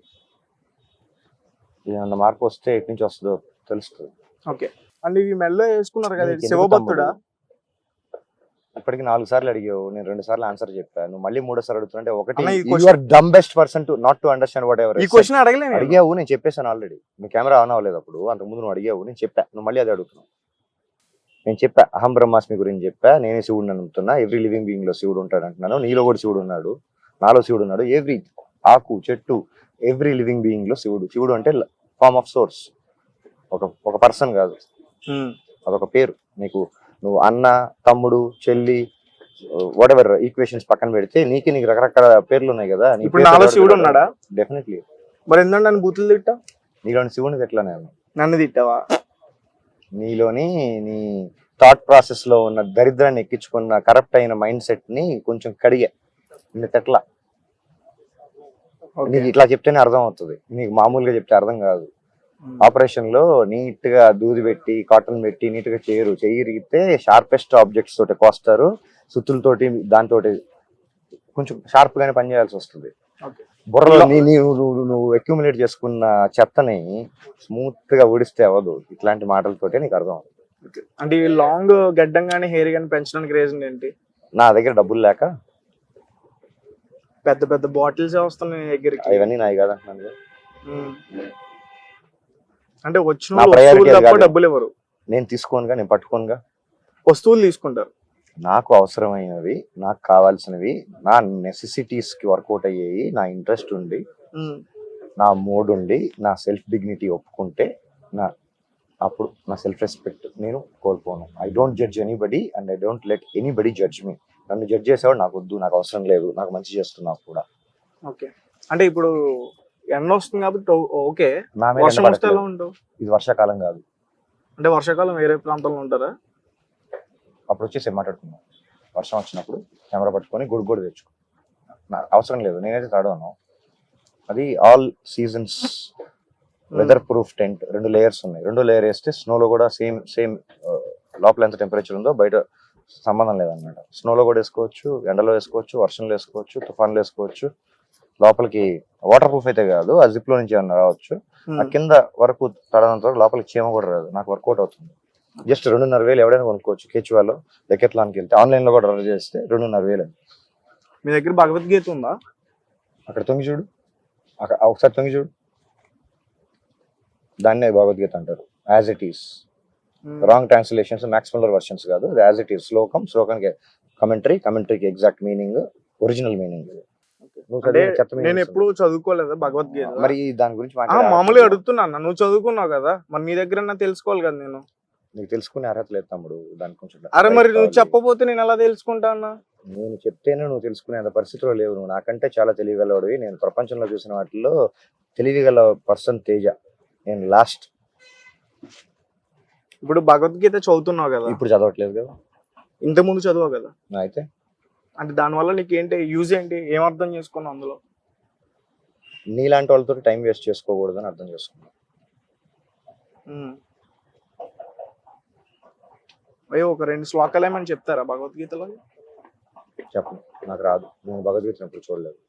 ఏమన్నా మార్పు వస్తే ఎటు నుంచి వస్తుందో తెలుస్తుంది. ఓకే. అంటే ఇవి మెల్లో వేసుకున్నారు కదా, నీకు ఎందుకు శివభక్తుడా? తమ్ముడు? ఇప్పటికి 4 సార్లు అడిగావు, నేను 2 సార్లు ఆన్సర్ చెప్పా, నువ్వు మళ్ళీ 3వ సారి అడుగుతుంటే ఒకటి అన్న, ఈ you question- are dumb best person to not to understand whatever ఈ క్వశ్చన్ అడగలేను. అడిగావు. నేను చెప్పేశాను ఆల్రెడీ, మీ కెమెరా ఆన్ అవ్వలేదు అప్పుడు, అంతకుముందు నువ్వు అడిగావు, నేను చెప్పా, నువ్వు మళ్ళీ అదే అడుగుతున్నావు. నేను చెప్పా, అహం బ్రహ్మాస్మి గురించి చెప్పా, నేనే శివుడిని నమ్ముతున్నా, ఎవ్రీ లివింగ్ బీయింగ్ లో శివుడు ఉంటాడు అంటున్నాను. నీలో కూడా శివుడు ఉన్నాడు, నాలో శివుడు ఉన్నాడు. ఎవ్రీ ఆకు చెట్టు, ఎవ్రీ లివింగ్ బీయింగ్ లో శివుడు. శివుడు అంటే ఫార్మ్ ఆఫ్ సోర్స్, ఒక పర్సన్ కాదు, అదొక పేరు. నీకు నువ్వు అన్న, తమ్ముడు, చెల్లి, వాట్ ఎవర్ ఈక్వేషన్స్ పక్కన పెడితే నీకు రకరకాల పేర్లు ఉన్నాయి కదా. ఇప్పుడు నాలో శివుడు ఉన్నాడా? డెఫినెట్లీ. మరి ఎందుకంటే నన్ను బూతులు తిట్టా? నీలోని శివుని ఎట్లా నేను? నన్ను తిట్టావా? నీలోని నీ థాట్ ప్రాసెస్ లో ఉన్న దరిద్రాన్ని ఎక్కించుకున్న కరప్ట్ అయిన మైండ్ సెట్ ని కొంచెం కడిగా. ఎట్లా నీకు ఇట్లా చెప్తేనే అర్థం అవుతుంది, నీకు మామూలుగా చెప్తే అర్థం కాదు. ఆపరేషన్ లో నీట్ గా దూది పెట్టి కాటన్ పెట్టి నీట్ గా చేయరిగితే షార్పెస్ట్ ఆబ్జెక్ట్స్ తోటి కోస్తారు, సుత్తులతోటి దాంతో కొంచెం షార్ప్ గానే పనిచేయాల్సి వస్తుంది. బుర్రలో నువ్వు అక్యూములేట్ చేసుకున్న చెత్తని స్మూత్ గా ఊడిస్తే అవ్వదు. ఇట్లాంటి మాటలతోటే నీకు అర్థం అవుతుంది. అంటే లాంగ్ గడ్డం గానీ హెయిర్ గానీ పెంచడానికి రీజన్ ఏంటి? నా దగ్గర డబ్బులు లేక పెద్ద పెద్ద బాటిల్స్ వస్తున్నాయి నీ దగ్గరికి. అవన్నీ నాయి కాదంటున్నాను. అంటే వచ్చిన నా priority అది కాదు. డబ్బులు ఇవ్వరు. నేను తీసుకోనుగా, నేను పట్టుకోనుగా. వస్తువులు తీసుకుంటారు. నాకు అవసరమైనవి, నాకు కావాల్సినవి, నా నెసెసిటీస్ కి వర్కౌట్ అయ్యేవి, నా ఇంట్రెస్ట్ ఉండి, నా మూడ్ ఉండి, నా సెల్ఫ్ డిగ్నిటీ ఒప్పుకుంటే అప్పుడు నా సెల్ఫ్ రెస్పెక్ట్ నేను కోల్పోను. I don't judge anybody and I don't let anybody judge me. నన్ను జడ్జ్ చేసేవాడు నాకు వద్దు, నాకు అవసరం లేదు, నాకు మంచి చేస్తున్నావు కూడా. ఓకే. అంటే ఇప్పుడు ఎండ వస్తుంది కాబట్టి ఓకే, నా మీద వర్షం ఎండ వస్తే ఎలా పడట్లేదు. ఉండవు? ఇది వర్షాకాలం కాదు. అంటే వర్షాకాలం వేరే ప్రాంతంలో ఉంటారా? అప్పుడు వచ్చేసి మాట్లాడుకున్నాం, వర్షం వచ్చినప్పుడు కెమెరా పట్టుకొని గుడి తెచ్చుకో. నాకు అవసరం లేదు, నేనైతే తడవను. అది all seasons weather proof tent, 2 layers ఉన్నాయి. 2 లేయర్ వేస్తే స్నోలో కూడా సేమ్ లోపల ఎంత టెంపరేచర్ ఉందో బయట సంబంధం లేదన్నమాట. స్నోలో కూడా వేసుకోవచ్చు, ఎండలో వేసుకోవచ్చు, వర్షంలో వేసుకోవచ్చు, తుఫాన్లో వేసుకోవచ్చు. లోపలికి వాటర్ ప్రూఫ్ అయితే కాదు, ఆ జిప్ లో నుంచి ఏమన్నా రావచ్చు. ఆ కింద వరకు తడనంత వరకు లోపలికి చీమ కూడా రాదు. నాకు వర్కౌట్ అవుతుంది. జస్ట్ 2,500 ఎవడైనా కొనుక్కోవచ్చు. కేచువాలో డెకెత్లాన్కి వెళ్తే ఆన్లైన్ లో కూడా ఆర్డర్ చేస్తే 2,500. మీ దగ్గర భగవద్గీత ఉందా? అక్కడ తొంగి చూడు, అక్కడ ఒకసారి తొంగి చూడు. దాన్నే భగవద్గీత అంటారు, as it is. Wrong translations, maximal versions కాదు, యాజ్ ఇట్ ఈస్. శ్లోకానికి కమెంటరీకి ఎగ్జాక్ట్ మీనింగ్, ఒరిజినల్ మీనింగ్. నేను ఎప్పుడు చదువుకోలేదు భగవద్గీత. మరి దాని గురించి మామూలుగా అడుగుతున్నాను. నువ్వు చదువుకున్నావు కదా, మరి నీ దగ్గర తెలుసుకోవాలి కదా. నేను నీకు తెలుసుకునే అర్హత లేదు తమ్ముడు, దాని కొంచెం. అరే మరి నువ్వు చెప్పబోతే నేను ఎలా తెలుసుకుంటా అన్నా? నేను చెప్తేనే నువ్వు తెలుసుకునేంత పరిస్థితిలో లేవు. నువ్వు నాకంటే చాలా తెలివిగలవాడివి. నేను ప్రపంచంలో చూసిన వాటిల్లో తెలివిగల పర్సన్ తేజ. నేను లాస్ట్. ఇప్పుడు భగవద్గీత చదువుతున్నావు కదా, ఇప్పుడు చదవట్లేదు కదా, ఇంత ముందు చదువు కదా. అయితే అంటే దానివల్ల నీకు ఏంటి యూజ్ ఏంటి? ఏం అర్థం చేసుకున్నావు అందులో? నీలాంటి వాళ్ళతో టైం వేస్ట్ చేసుకోకూడదని అర్థం చేసుకున్నాను. అయ్యో, ఒక 2 శ్లోకాలు ఏమని చెప్తారా భగవద్గీతలో? చెప్పను, నాకు రాదు. నేను భగవద్గీత ఎప్పుడు చూడలేదు.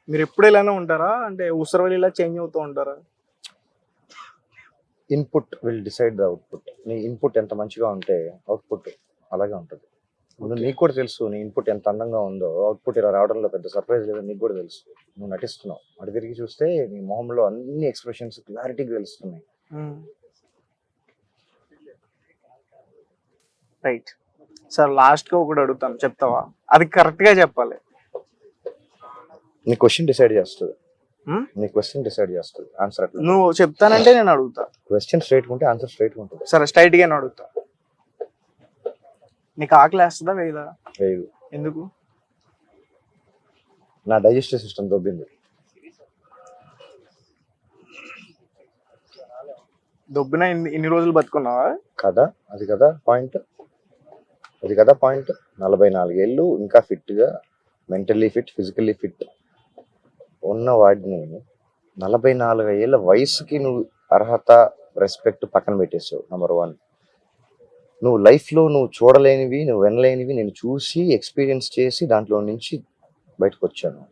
మీరు ఎప్పుడు ఇలానే ఉంటారా? అంటే ఉసరవెల్లిలా చేంజ్ అవుతూ ఉంటారా? Input will decide the output. నీ ఇన్పుట్ ఎంత మంచిగా ఉంటే అవుట్పుట్ అలాగే ఉంటుంది. నీకు కూడా తెలుసు, నీ ఇన్పుట్ ఎంత అందంగా ఉందో అవుట్పుట్ ఇలా రావడంలో పెద్ద సర్ప్రైజ్ లేదని నీకు కూడా తెలుసు. నువ్వు నటిస్తున్నావు. అటు తిరిగి చూస్తే నీ మొహంలో అన్ని ఎక్స్ప్రెషన్స్ క్లారిటీగా తెలుస్తున్నాయి. రైట్ సార్, లాస్ట్ గా ఒకటి అడుగుతాను, చెప్తావా? అది కరెక్ట్ గా చెప్పాలి. నీ క్వశ్చన్ డిసైడ్ చేస్తుంది. ఆన్సర్ అట్లా నువ్వు చెప్తానంటే నేను అడుగుతా. క్వశ్చన్ స్ట్రైట్ ఉంటే ఆన్సర్ స్ట్రైట్ ఉంటుంది. సరే, స్ట్రైట్ గా అడుగుతా. నీకు ఆకలి వేస్తుందా వేయదా? వేయదు. ఎందుకు? నా డైజెస్టివ్ సిస్టమ్ దొబ్బింది. దొబ్బినా ఇన్ని రోజులు బతుకున్నావా కదా? అది కదా పాయింట్. 44 ఏళ్ళు ఇంకా ఫిట్ గా, మెంటల్లీ ఫిట్, ఫిజికల్లీ ఫిట్ ఉన్న వాడిని 44 ఏళ్ళ వయసుకి నువ్వు అర్హత, రెస్పెక్ట్ పక్కన పెట్టేసావు. నెంబర్ 1. నువ్వు లైఫ్లో నువ్వు చూడలేనివి, నువ్వు వినలేనివి నేను చూసి ఎక్స్పీరియన్స్ చేసి దాంట్లో నుంచి బయటకు వచ్చాను.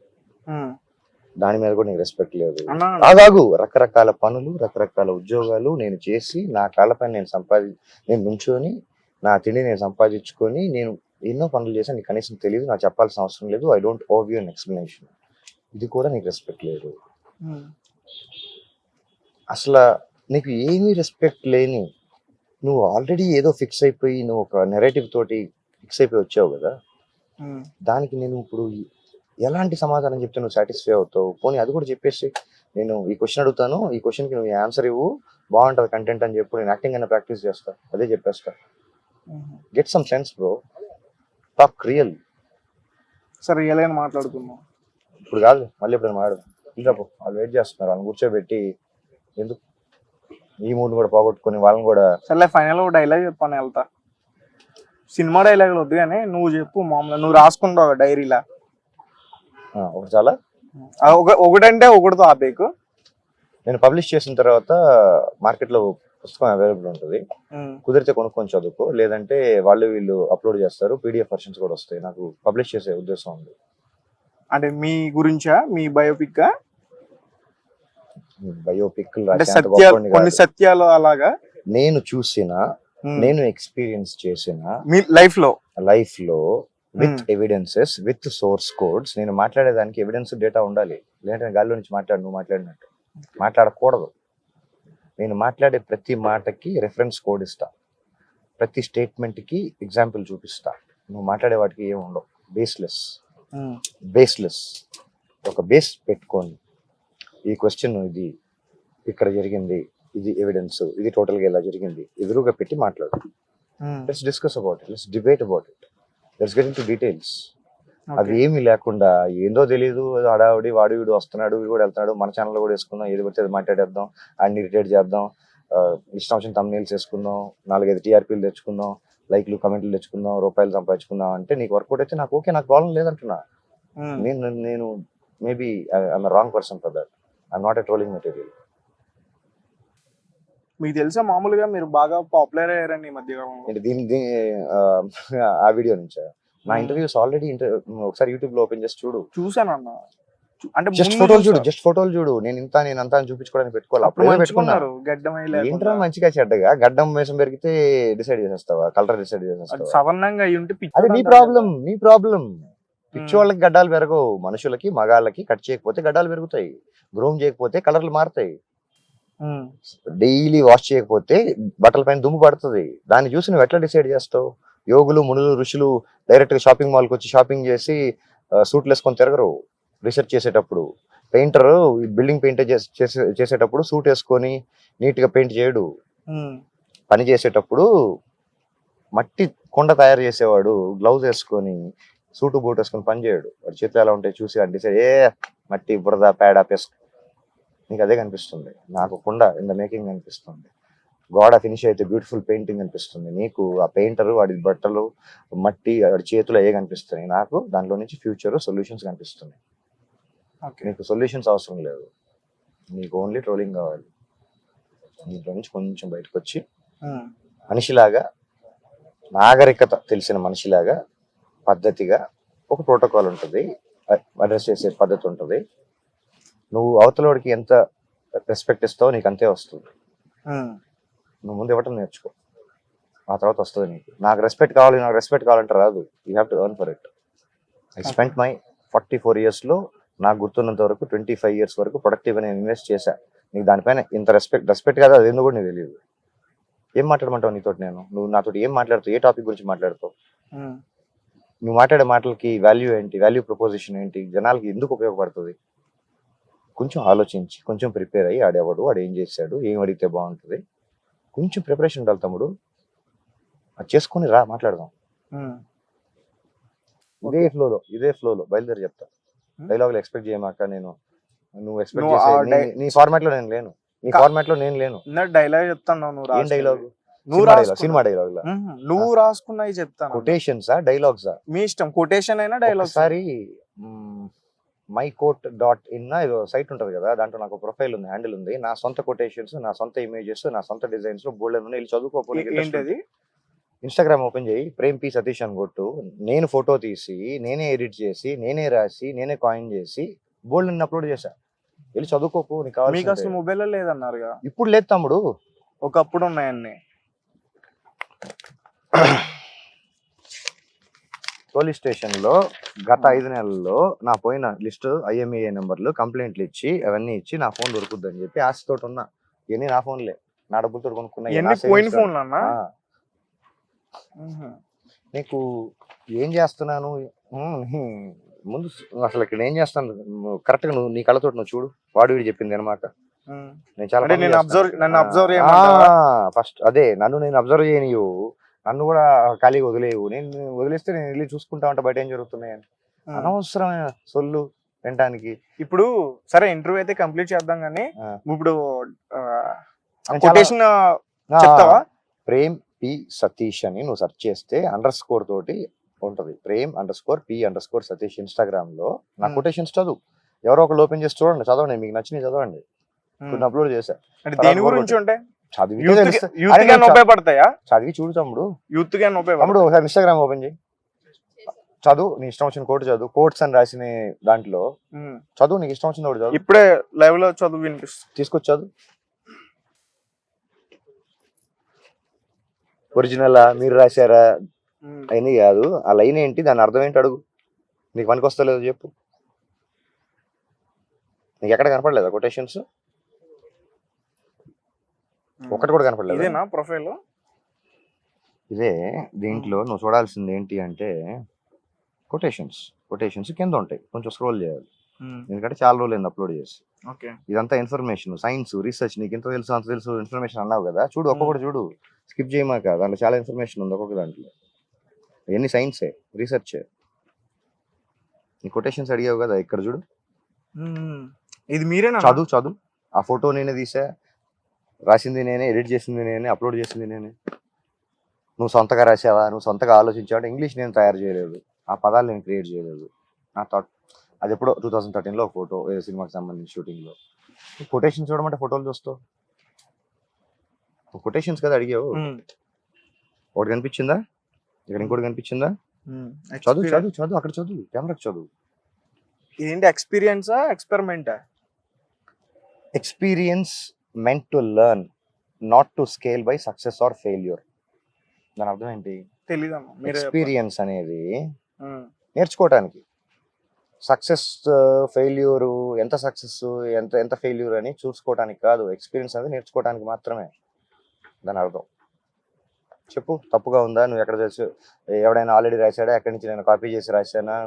దాని మీద కూడా నీకు రెస్పెక్ట్ లేదు. ఆగాగు. రకరకాల పనులు, రకరకాల ఉద్యోగాలు నేను చేసి నా కాళ్ళపైన నేను నుంచొని నా తిండి నేను సంపాదించుకొని నేను ఎన్నో పనులు చేశాను. నీకు కనీసం తెలియదు, నాకు చెప్పాల్సిన అవసరం లేదు. I don't owe you an explanation. ఇది కూడా నీకు రెస్పెక్ట్ లేదు. అసలు నీకు ఏమీ రెస్పెక్ట్ లేని నువ్వు ఆల్రెడీ ఏదో ఫిక్స్ అయిపోయి నువ్వు ఒక నెరేటివ్ తోటి ఫిక్స్ అయిపోయి వచ్చావు కదా, దానికి నేను ఇప్పుడు ఎలాంటి సమాధానం చెప్తే నువ్వు సాటిస్ఫై అవుతావు? పోనీ అది కూడా చెప్పేసి నేను ఈ క్వశ్చన్ అడుగుతాను, ఈ క్వశ్చన్కి నువ్వు ఆన్సర్ ఇవ్వు, బాగుంటుంది కంటెంట్ అని చెప్పి నేను యాక్టింగ్ అయినా ప్రాక్టీస్ చేస్తా, అదే చెప్పేస్తా. Get some sense bro, talk real. సరే రియల్ గా మాట్లాడుకున్నాం ఇప్పుడు కాదు, మళ్ళీ ఎప్పుడైనా మాట్లాడదాం. ఇల్లాపో, వాళ్ళు వెయిట్ చేస్తున్నారు, వాళ్ళని కూర్చోబెట్టి ఎందుకు ఈ మూడు కూడా పోగొట్టుకొని వాళ్ళని కూడా. సరే ఫైనల్ డైలాగ్ చెప్పాను, వెళ్తా. సినిమా డైలాగులు వద్దు కానీ నువ్వు చెప్పు. మామూలుగా నువ్వు రాసుకుంటావు డైరీలా ఒకటి చాలా ఒకటంటే ఒకటితో ఆపేకు. నేను పబ్లిష్ చేసిన తర్వాత మార్కెట్లో పుస్తకం అవైలబుల్ ఉంటుంది, కుదిరితే కొనుక్కొని చదువుకో, లేదంటే వాళ్ళు వీళ్ళు అప్లోడ్ చేస్తారు, పీడిఎఫ్ వర్షన్స్ కూడా వస్తాయి. నాకు పబ్లిష్ చేసే ఉద్దేశం ఉంది. అంటే మీ గురించా, మీ బయోపిక్? బయోపిక్ కొన్ని సత్యాలు అలాగా నేను చూసిన, నేను ఎక్స్పీరియన్స్ చేసిన మీ లైఫ్ లో with evidences, with source codes. నేను మాట్లాడేదానికి ఎవిడెన్స్ డేటా ఉండాలి, లేదంటే గాల్లో నుంచి నువ్వు మాట్లాడినట్టు మాట్లాడకూడదు. నేను మాట్లాడే ప్రతి మాటకి రెఫరెన్స్ కోడ్ ఇస్తా, ప్రతి స్టేట్మెంట్ కి ఎగ్జాంపుల్ చూపిస్తా. నువ్వు మాట్లాడే వాటికి ఏమి ఉండవు, బేస్లెస్. ఒక బేస్ పెట్టుకొని ఈ క్వశ్చన్ ఇది ఇక్కడ జరిగింది, ఇది ఎవిడెన్స్, ఇది టోటల్ గా ఇలా జరిగింది, ఎదురుగా పెట్టి మాట్లాడు. Let's discuss about it, let's debate about it, let's get in to details. అవి ఏమీ లేకుండా ఏందో తెలియదు, హడావుడి, వాడు వీడు వస్తున్నాడు, వీడు కూడా వెళ్తున్నాడు, మన ఛానల్లో కూడా వేసుకుందాం, ఏది పడితే అది మాట్లాడేద్దాం, అన్ని ఇరిటేట్ చేద్దాం, ఇష్టం వచ్చిన తమ్నెయిల్స్ వేసుకుందాం, 4-5 టీఆర్పీలు తెచ్చుకుందాం, లైక్లు కమెంట్లు తెచ్చుకుందాం, రూపాయలు సంపాదించుకుందాం అంటే నీకు వర్కౌట్ అయితే నాకు ఓకే, నాకు ప్రాబ్లం లేదంటున్నా. నేను maybe I'm wrong person for that. I'm not a trolling material. మీకు తెలుసా మామూలుగా మీరు బాగా పాపులర్ అయ్యారండి ఈ మధ్య దీని ఆ వీడియో నుంచా? నా ఇంటర్వ్యూస్ ఆల్రెడీ ఒకసారి యూట్యూబ్ లో ఓపెన్ చేసి చూడు. చూసాను అన్న. అంటే జస్ట్ ఫోటోలు చూడు. నేను అంతా అని చూపించుకోవడానికి పెట్టుకోవాలి. ఏంట్రా మంచిగా చెడ్డగా గడ్డం వేసం పెరిగితే డిసైడ్ చేసేస్తావా? కలర్ డిసైడ్ చేసేస్తావా? సవర్ణంగా అది నీ ప్రాబ్లం. పిచ్చి వాళ్ళకి గడ్డాలు పెరగవు, మనుషులకి మగాళ్ళకి కట్ చేయకపోతే గడ్డాలు పెరుగుతాయి, గ్రూమ్ చేయకపోతే కలర్లు మారుతాయి, డైలీ వాష్ చేయకపోతే బట్టల పైన దుమ్ము పడుతుంది. దాన్ని చూసి నువ్వు ఎట్లా డిసైడ్ చేస్తావు? యోగులు, మునులు, ఋషులు డైరెక్ట్ గా షాపింగ్ మాల్కి వచ్చి షాపింగ్ చేసి సూట్లు వేసుకొని తిరగరు. రీసెర్చ్ చేసేటప్పుడు పెయింటర్ బిల్డింగ్ పెయింట్ చేసేటప్పుడు సూట్ వేసుకొని నీట్ గా పెయింట్ చేయడు. పని చేసేటప్పుడు మట్టి కొండ తయారు చేసేవాడు గ్లౌజ్ వేసుకొని సూటు బూట్ వేసుకొని పని చేయడు. వాడి చేతులు ఎలా ఉంటాయి చూసి వాడు డిసైడ్, మట్టి బురద పేడ పెస్క్, నీకు అదే కనిపిస్తుంది. నాకు కుండ ఇన్ ద మేకింగ్ అనిపిస్తుంది, గోడ ఫినిష్ అయితే బ్యూటిఫుల్ పెయింటింగ్ అనిపిస్తుంది. నీకు ఆ పెయింటర్ వాడి బట్టలు, మట్టి, వాడి చేతులు అయ్యే కనిపిస్తున్నాయి. నాకు దాంట్లో నుంచి ఫ్యూచర్ సొల్యూషన్స్ కనిపిస్తున్నాయి. నీకు సొల్యూషన్స్ అవసరం లేదు, నీకు ఓన్లీ ట్రోలింగ్ కావాలి. దీంట్లో నుంచి కొంచెం బయటకు వచ్చి మనిషిలాగా, నాగరికత తెలిసిన మనిషిలాగా పద్ధతిగా ఒక ప్రోటోకాల్ ఉంటుంది, అడ్రస్ చేసే పద్ధతి ఉంటుంది. నువ్వు అవతలవాడికి ఎంత రెస్పెక్ట్ ఇస్తావో నీకు అంతే వస్తుంది. నువ్వు ముందు ఇవ్వటం నేర్చుకో, ఆ తర్వాత వస్తుంది నీకు. నాకు రెస్పెక్ట్ కావాలంటే రాదు. You have to earn for it. I spent my 44 years లో నాకు గుర్తున్నంత వరకు 25 years వరకు ప్రొడక్టివ్గా నేను ఇన్వెస్ట్ చేశా. నీకు దానిపైన ఇంత రెస్పెక్ట్ కాదు, అది ఎందుకు కూడా నీకు తెలియదు. ఏం మాట్లాడమంటావు నీతో? నువ్వు నాతో ఏం మాట్లాడుతావు? ఏ టాపిక్ గురించి మాట్లాడుతావు? నువ్వు మాట్లాడే మాటలకి వాల్యూ ఏంటి? వాల్యూ ప్రపోజిషన్ ఏంటి? జనాలకి ఎందుకు ఉపయోగపడుతుంది? కొంచెం ఆలోచించి, కొంచెం ప్రిపేర్ అయ్యి, ఆడేవాడు, వాడు ఏం చేశాడు, ఏం అడిగితే బాగుంటుంది, కొంచెం ప్రిపరేషన్ ఉండాలి తమ్ముడు. అది చేసుకొని రా, మాట్లాడదాం. ఇదే ఫ్లోలో బయలుదేరి చెప్తా. డైలాగులు ఎక్స్పెక్ట్ చేయమాక. నువ్వు ఎక్స్పెక్ట్ చేసే నీ ఫార్మాట్ లో నేను లేను, నీ ఫార్మాట్ లో నేను లేను. డైలాగ్ చెప్తాను. ఏం డైలాగ్? సినిమా డైలాగ్ నువ్వు రాసుకున్నాయి చెప్తాను. కొటేషన్సా డైలాగ్సా? మీ ఇష్టం, కొటేషన్ అయినా డైలాగ్. ఒకసారి mycoat.in ఏదో సైట్ ఉంటుంది కదా, దాంట్లో నాకు ప్రొఫైల్ ఉంది, హ్యాండిల్ ఉంది. నా సొంత కొటేషన్స్, నా సొంత ఇమేజెస్, నా సొంత డిజైన్స్ బోల్డ్ ఉన్నాయి. వెళ్ళి చదువుకోకపోతే ఏంటది? ఇన్స్టాగ్రామ్ ఓపెన్ చేయి, ప్రేమ్ పి సతీష్ అని కొట్టు. నేను ఫోటో తీసి, నేనే ఎడిట్ చేసి, నేనే రాసి, నేనే కాయిన్ చేసి బోల్డ్ అని అప్లోడ్ చేశా. వెళ్ళి చదువుకోకు, నీకు మీకు కావాలి. అసలు మొబైల్ లేదన్నారుగా? ఇప్పుడు లేదు తమ్ముడు, ఒకప్పుడు ఉన్నాయన్ని. పోలీస్ స్టేషన్ లో గత 5 నెలల్లో నా పోయిన లిస్ట్ IMEI నెంబర్లు, కంప్లైంట్లు ఇచ్చి అవన్నీ ఇచ్చి నా ఫోన్ దొరుకుద్దని చెప్పి ఆశతో ఉన్నా. ఇవన్నీ నా ఫోన్లే, నా డబ్బులతో కొనుక్కున్నా. ఎన్ని పోయిన ఫోన్లు అన్నా? నీకు ఏం చేస్తున్నాను ముందు అసలు ఇక్కడ ఏం చేస్తాను కరెక్ట్ గా నువ్వు నీ కళ్ళతో నువ్వు చూడు. వాడు వీడు చెప్పింది అనమాట. నేను చాలా ఫస్ట్ అదే నేను అబ్జర్వ్ చేయనియు, నన్ను కూడా ఖాళీగా వదిలేవు. నేను వదిలేస్తే నేను వెళ్ళి చూసుకుంటా ఉంటా బయట ఏం జరుగుతున్నాయని. అనవసరమైన సొల్లు వినటానికి. ఇప్పుడు సరే ఇంటర్వ్యూ అయితే కంప్లీట్ చేద్దాం కానీ ఇప్పుడు ప్రేమ్ పి సతీష్ అని నువ్వు సెర్చ్ చేస్తే __ తోటి ఉంటది. ప్రేమ్ __ p సతీష్ ఇన్స్టాగ్రామ్ లో నా కొటేషన్స్ చదువు. ఎవరో ఒకళ్ళు ఓపెన్ చేసి చూడండి, చదవండి, మీకు నచ్చినవి చదవండి. కొన్ని అప్లోడ్ చేశా. దేని గురించి ఉంటాయి? చదివి చూడు తమ్ముడు. తమ్ముడు ఒకసారి ఇన్స్టాగ్రామ్ ఓపెన్ చేయి, చదువు. నీ ఇష్టం వచ్చిన కోట్ చదువు. కోట్స్ అని రాసిన దాంట్లో చదువు, నీకు ఇష్టం వచ్చిన ఒకటి చదువు. ఇప్పుడే లైవ్ లో చదువు వినిపిస్తుంది, తీసుకొచ్చి చదువు. ఒరిజినల్ మీరు రాశారా అయినా కాదు, ఆ లైన్ ఏంటి, దాని అర్థం ఏంటి అడుగు. నీకు పనికి వస్తలేదు చెప్పు. నీకు ఎక్కడ కనపడలేదా కొటేషన్స్? ఒకటి కూడా కనపడలేదు. ఇదేనా ప్రొఫైల్? ఇదే. దీంట్లో నువ్వు చూడాల్సింది ఏంటి అంటే కొటేషన్స్ కింద ఉంటాయి, కొంచెం స్క్రోల్ చేయాలి. ఎందుకంటే చాలా రోజులు అప్లోడ్ చేసి. ఇదంతా ఇన్ఫర్మేషన్, సైన్స్, రీసెర్చ్. నీకు ఇంత తెలుసు అంత తెలుసు ఇన్ఫర్మేషన్ అన్నావు కదా, చూడు ఒక్కొక్కటి చూడు, స్కిప్ చేయమాక. దాంట్లో చాలా ఇన్ఫర్మేషన్ ఉంది ఒక్కొక్క దాంట్లో. ఇవన్నీ సైన్సే, రీసెర్చే. నీ కొటేషన్స్ అడిగావు కదా, ఇక్కడ చూడు. ఇది మీరేనా? చదువు. ఆ ఫోటో నేనే తీసా, రాసింది నేనే, ఎడిట్ చేసింది నేనే, అప్లోడ్ చేసింది నేనే. నువ్వు సొంతగా రాసావా, నువ్వు సొంతగా ఆలోచించావా? ఇంగ్లీష్ నేను తయారు చేయలేదు, ఆ పదాలు నేను క్రియేట్ చేయలేదు. నా థాట్ అది ఎప్పుడో 2013లో ఒక ఫోటో, ఏ సినిమాకి సంబంధించి షూటింగ్ లో. కొటేషన్స్ చూడమంటే ఫోటోలు చూస్తావు. కొటేషన్స్ కదా అడిగావు. ఒకటి కనిపించిందా? ఇక్కడ ఇంకోటి కనిపించిందా? చదువు అక్కడ చదువు, కెమెరాకి చదువు. ఇదేంటి, ఎక్స్పీరియన్సా ఎక్స్పెరిమెంటా? Experience meant to learn, not to scale by success or failure. దాని అర్థం ఏంటి? తెలీదమ్మా. ఎక్స్పీరియన్స్ అనేది నేర్చుకోవటానికి. సక్సెస్ ఫెయిల్యూర్, ఎంత సక్సెస్ ఎంత ఫెయిల్యూర్ అని చూసుకోవటానికి కాదు. ఎక్స్పీరియన్స్ అనేది నేర్చుకోవటానికి మాత్రమే. దాని అర్థం చెప్పు. తప్పుగా ఉందా? నువ్వు ఎక్కడ చేసి ఎవడైనా ఆల్రెడీ రాశాడా, ఎక్కడి నుంచి నేను కాపీ చేసి రాశానా?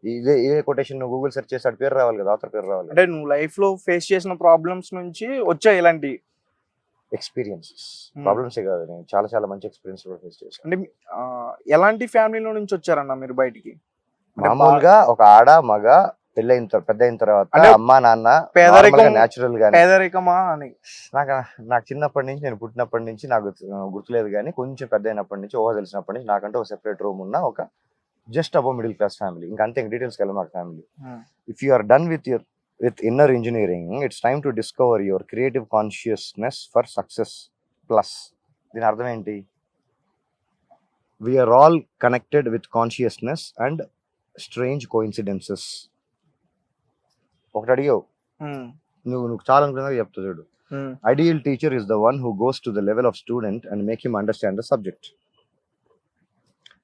ఇదే కొటేషన్ నువ్వు గూగుల్ సెర్చ్ చేసి పేరు రావాలి కదా, ఆథర్ పేరు రావాలి. అంటే నువ్వు లైఫ్ లో ఫేస్ చేసిన ప్రాబ్లమ్స్ నుంచి వచ్చాయి ఇలాంటి ఎక్స్పీరియన్సెస్. ప్రాబ్లమ్సే కాదు, నేను చాలా మంచి ఎక్స్పీరియన్స్ కూడా ఫేస్ చేశాను. అంటే ఎలాంటి ఫ్యామిలీలో నుంచి వచ్చారన్న మీరు బయటికి? మామూలుగా ఒక ఆడ మగ పెద్ద అయిన తర్వాత అమ్మా నాన్న న్యాచురల్ గా. పేదరికమా అని నాకు చిన్నప్పటి నుంచి, నేను పుట్టినప్పటి నుంచి నాకు గుర్తులేదు, కానీ కొంచెం పెద్ద అయినప్పటి నుంచి, ఊహ తెలిసినప్పటి నుంచి నాకంటే ఒక సెపరేట్ రూమ్ ఉన్న ఒక just above middle class family. ఇంకా అంతే, డీటెయిల్స్ వెళ్ళాం మాకు family. If you are done with inner engineering, it's time to discover your creative consciousness for success plus. దీని అర్థం ఏంటి? We are all connected with consciousness and strange coincidences. ఒకటి అడిగావు, నువ్వు చాలా అనుకున్నా చెప్తా చూడు. Ideal teacher is the one who goes to the level of student and make him understand the subject.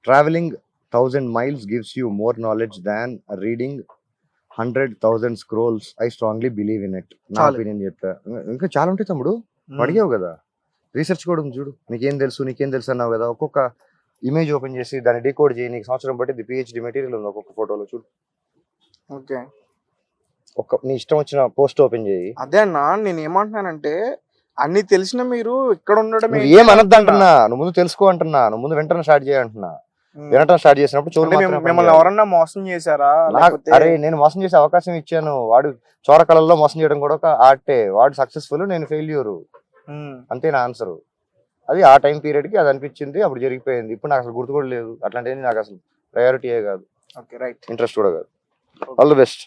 Travelling 1000 miles gives you more knowledge than reading 100,000 scrolls. I strongly believe in it. నా opinion చెప్పా. ఇంకా చాలా ఉంటాయి తమ్ముడు. అడిగావు కదా, research కూడా ఉంది చూడు. నీకేం తెలుసు అన్నావు కదా. ఒక్కొక్క ఇమేజ్ ఓపెన్ చేసి దాన్ని డీకోడ్ చేయి, నీకు సంవత్సరం బట్టి PhD మెటీరియల్ ఉంది ఒక్కొక్క ఫోటోలో చూడు. ఓకే, నీ ఇష్టం వచ్చిన పోస్ట్ ఓపెన్ చేయి. అదే అన్న, నేను ఏమంటున్నానంటే అన్ని తెలిసిన మీరు ఇక్కడ ఉండడం ఏమనద్దు అంటున్నా. నువ్వు ముందు తెలుసుకో అంటున్నా, నువ్వు ముందు వెంటనే స్టార్ట్ చేయంటున్నా. వినటం స్టార్ట్ చేసినప్పుడు మిమ్మల్ని ఎవరన్నా మోసం చేశారా? అరే నేను మోసం చేసే అవకాశం ఇచ్చాను. వాడు చోర కళల్లో మోసం చేయడం కూడా ఒక ఆర్టే. వాడు సక్సెస్ఫుల్, నేను ఫెయిల్యూర్, అంతే నా ఆన్సర్. అది ఆ టైం పీరియడ్ కి అది అనిపించింది, అప్పుడు జరిగిపోయింది. ఇప్పుడు నాకు అసలు గుర్తు కూడా లేదు. అట్లాంటిది నాకు అసలు ప్రయారిటీయే కాదు, ఇంట్రెస్ట్ కూడా కాదు. All the best.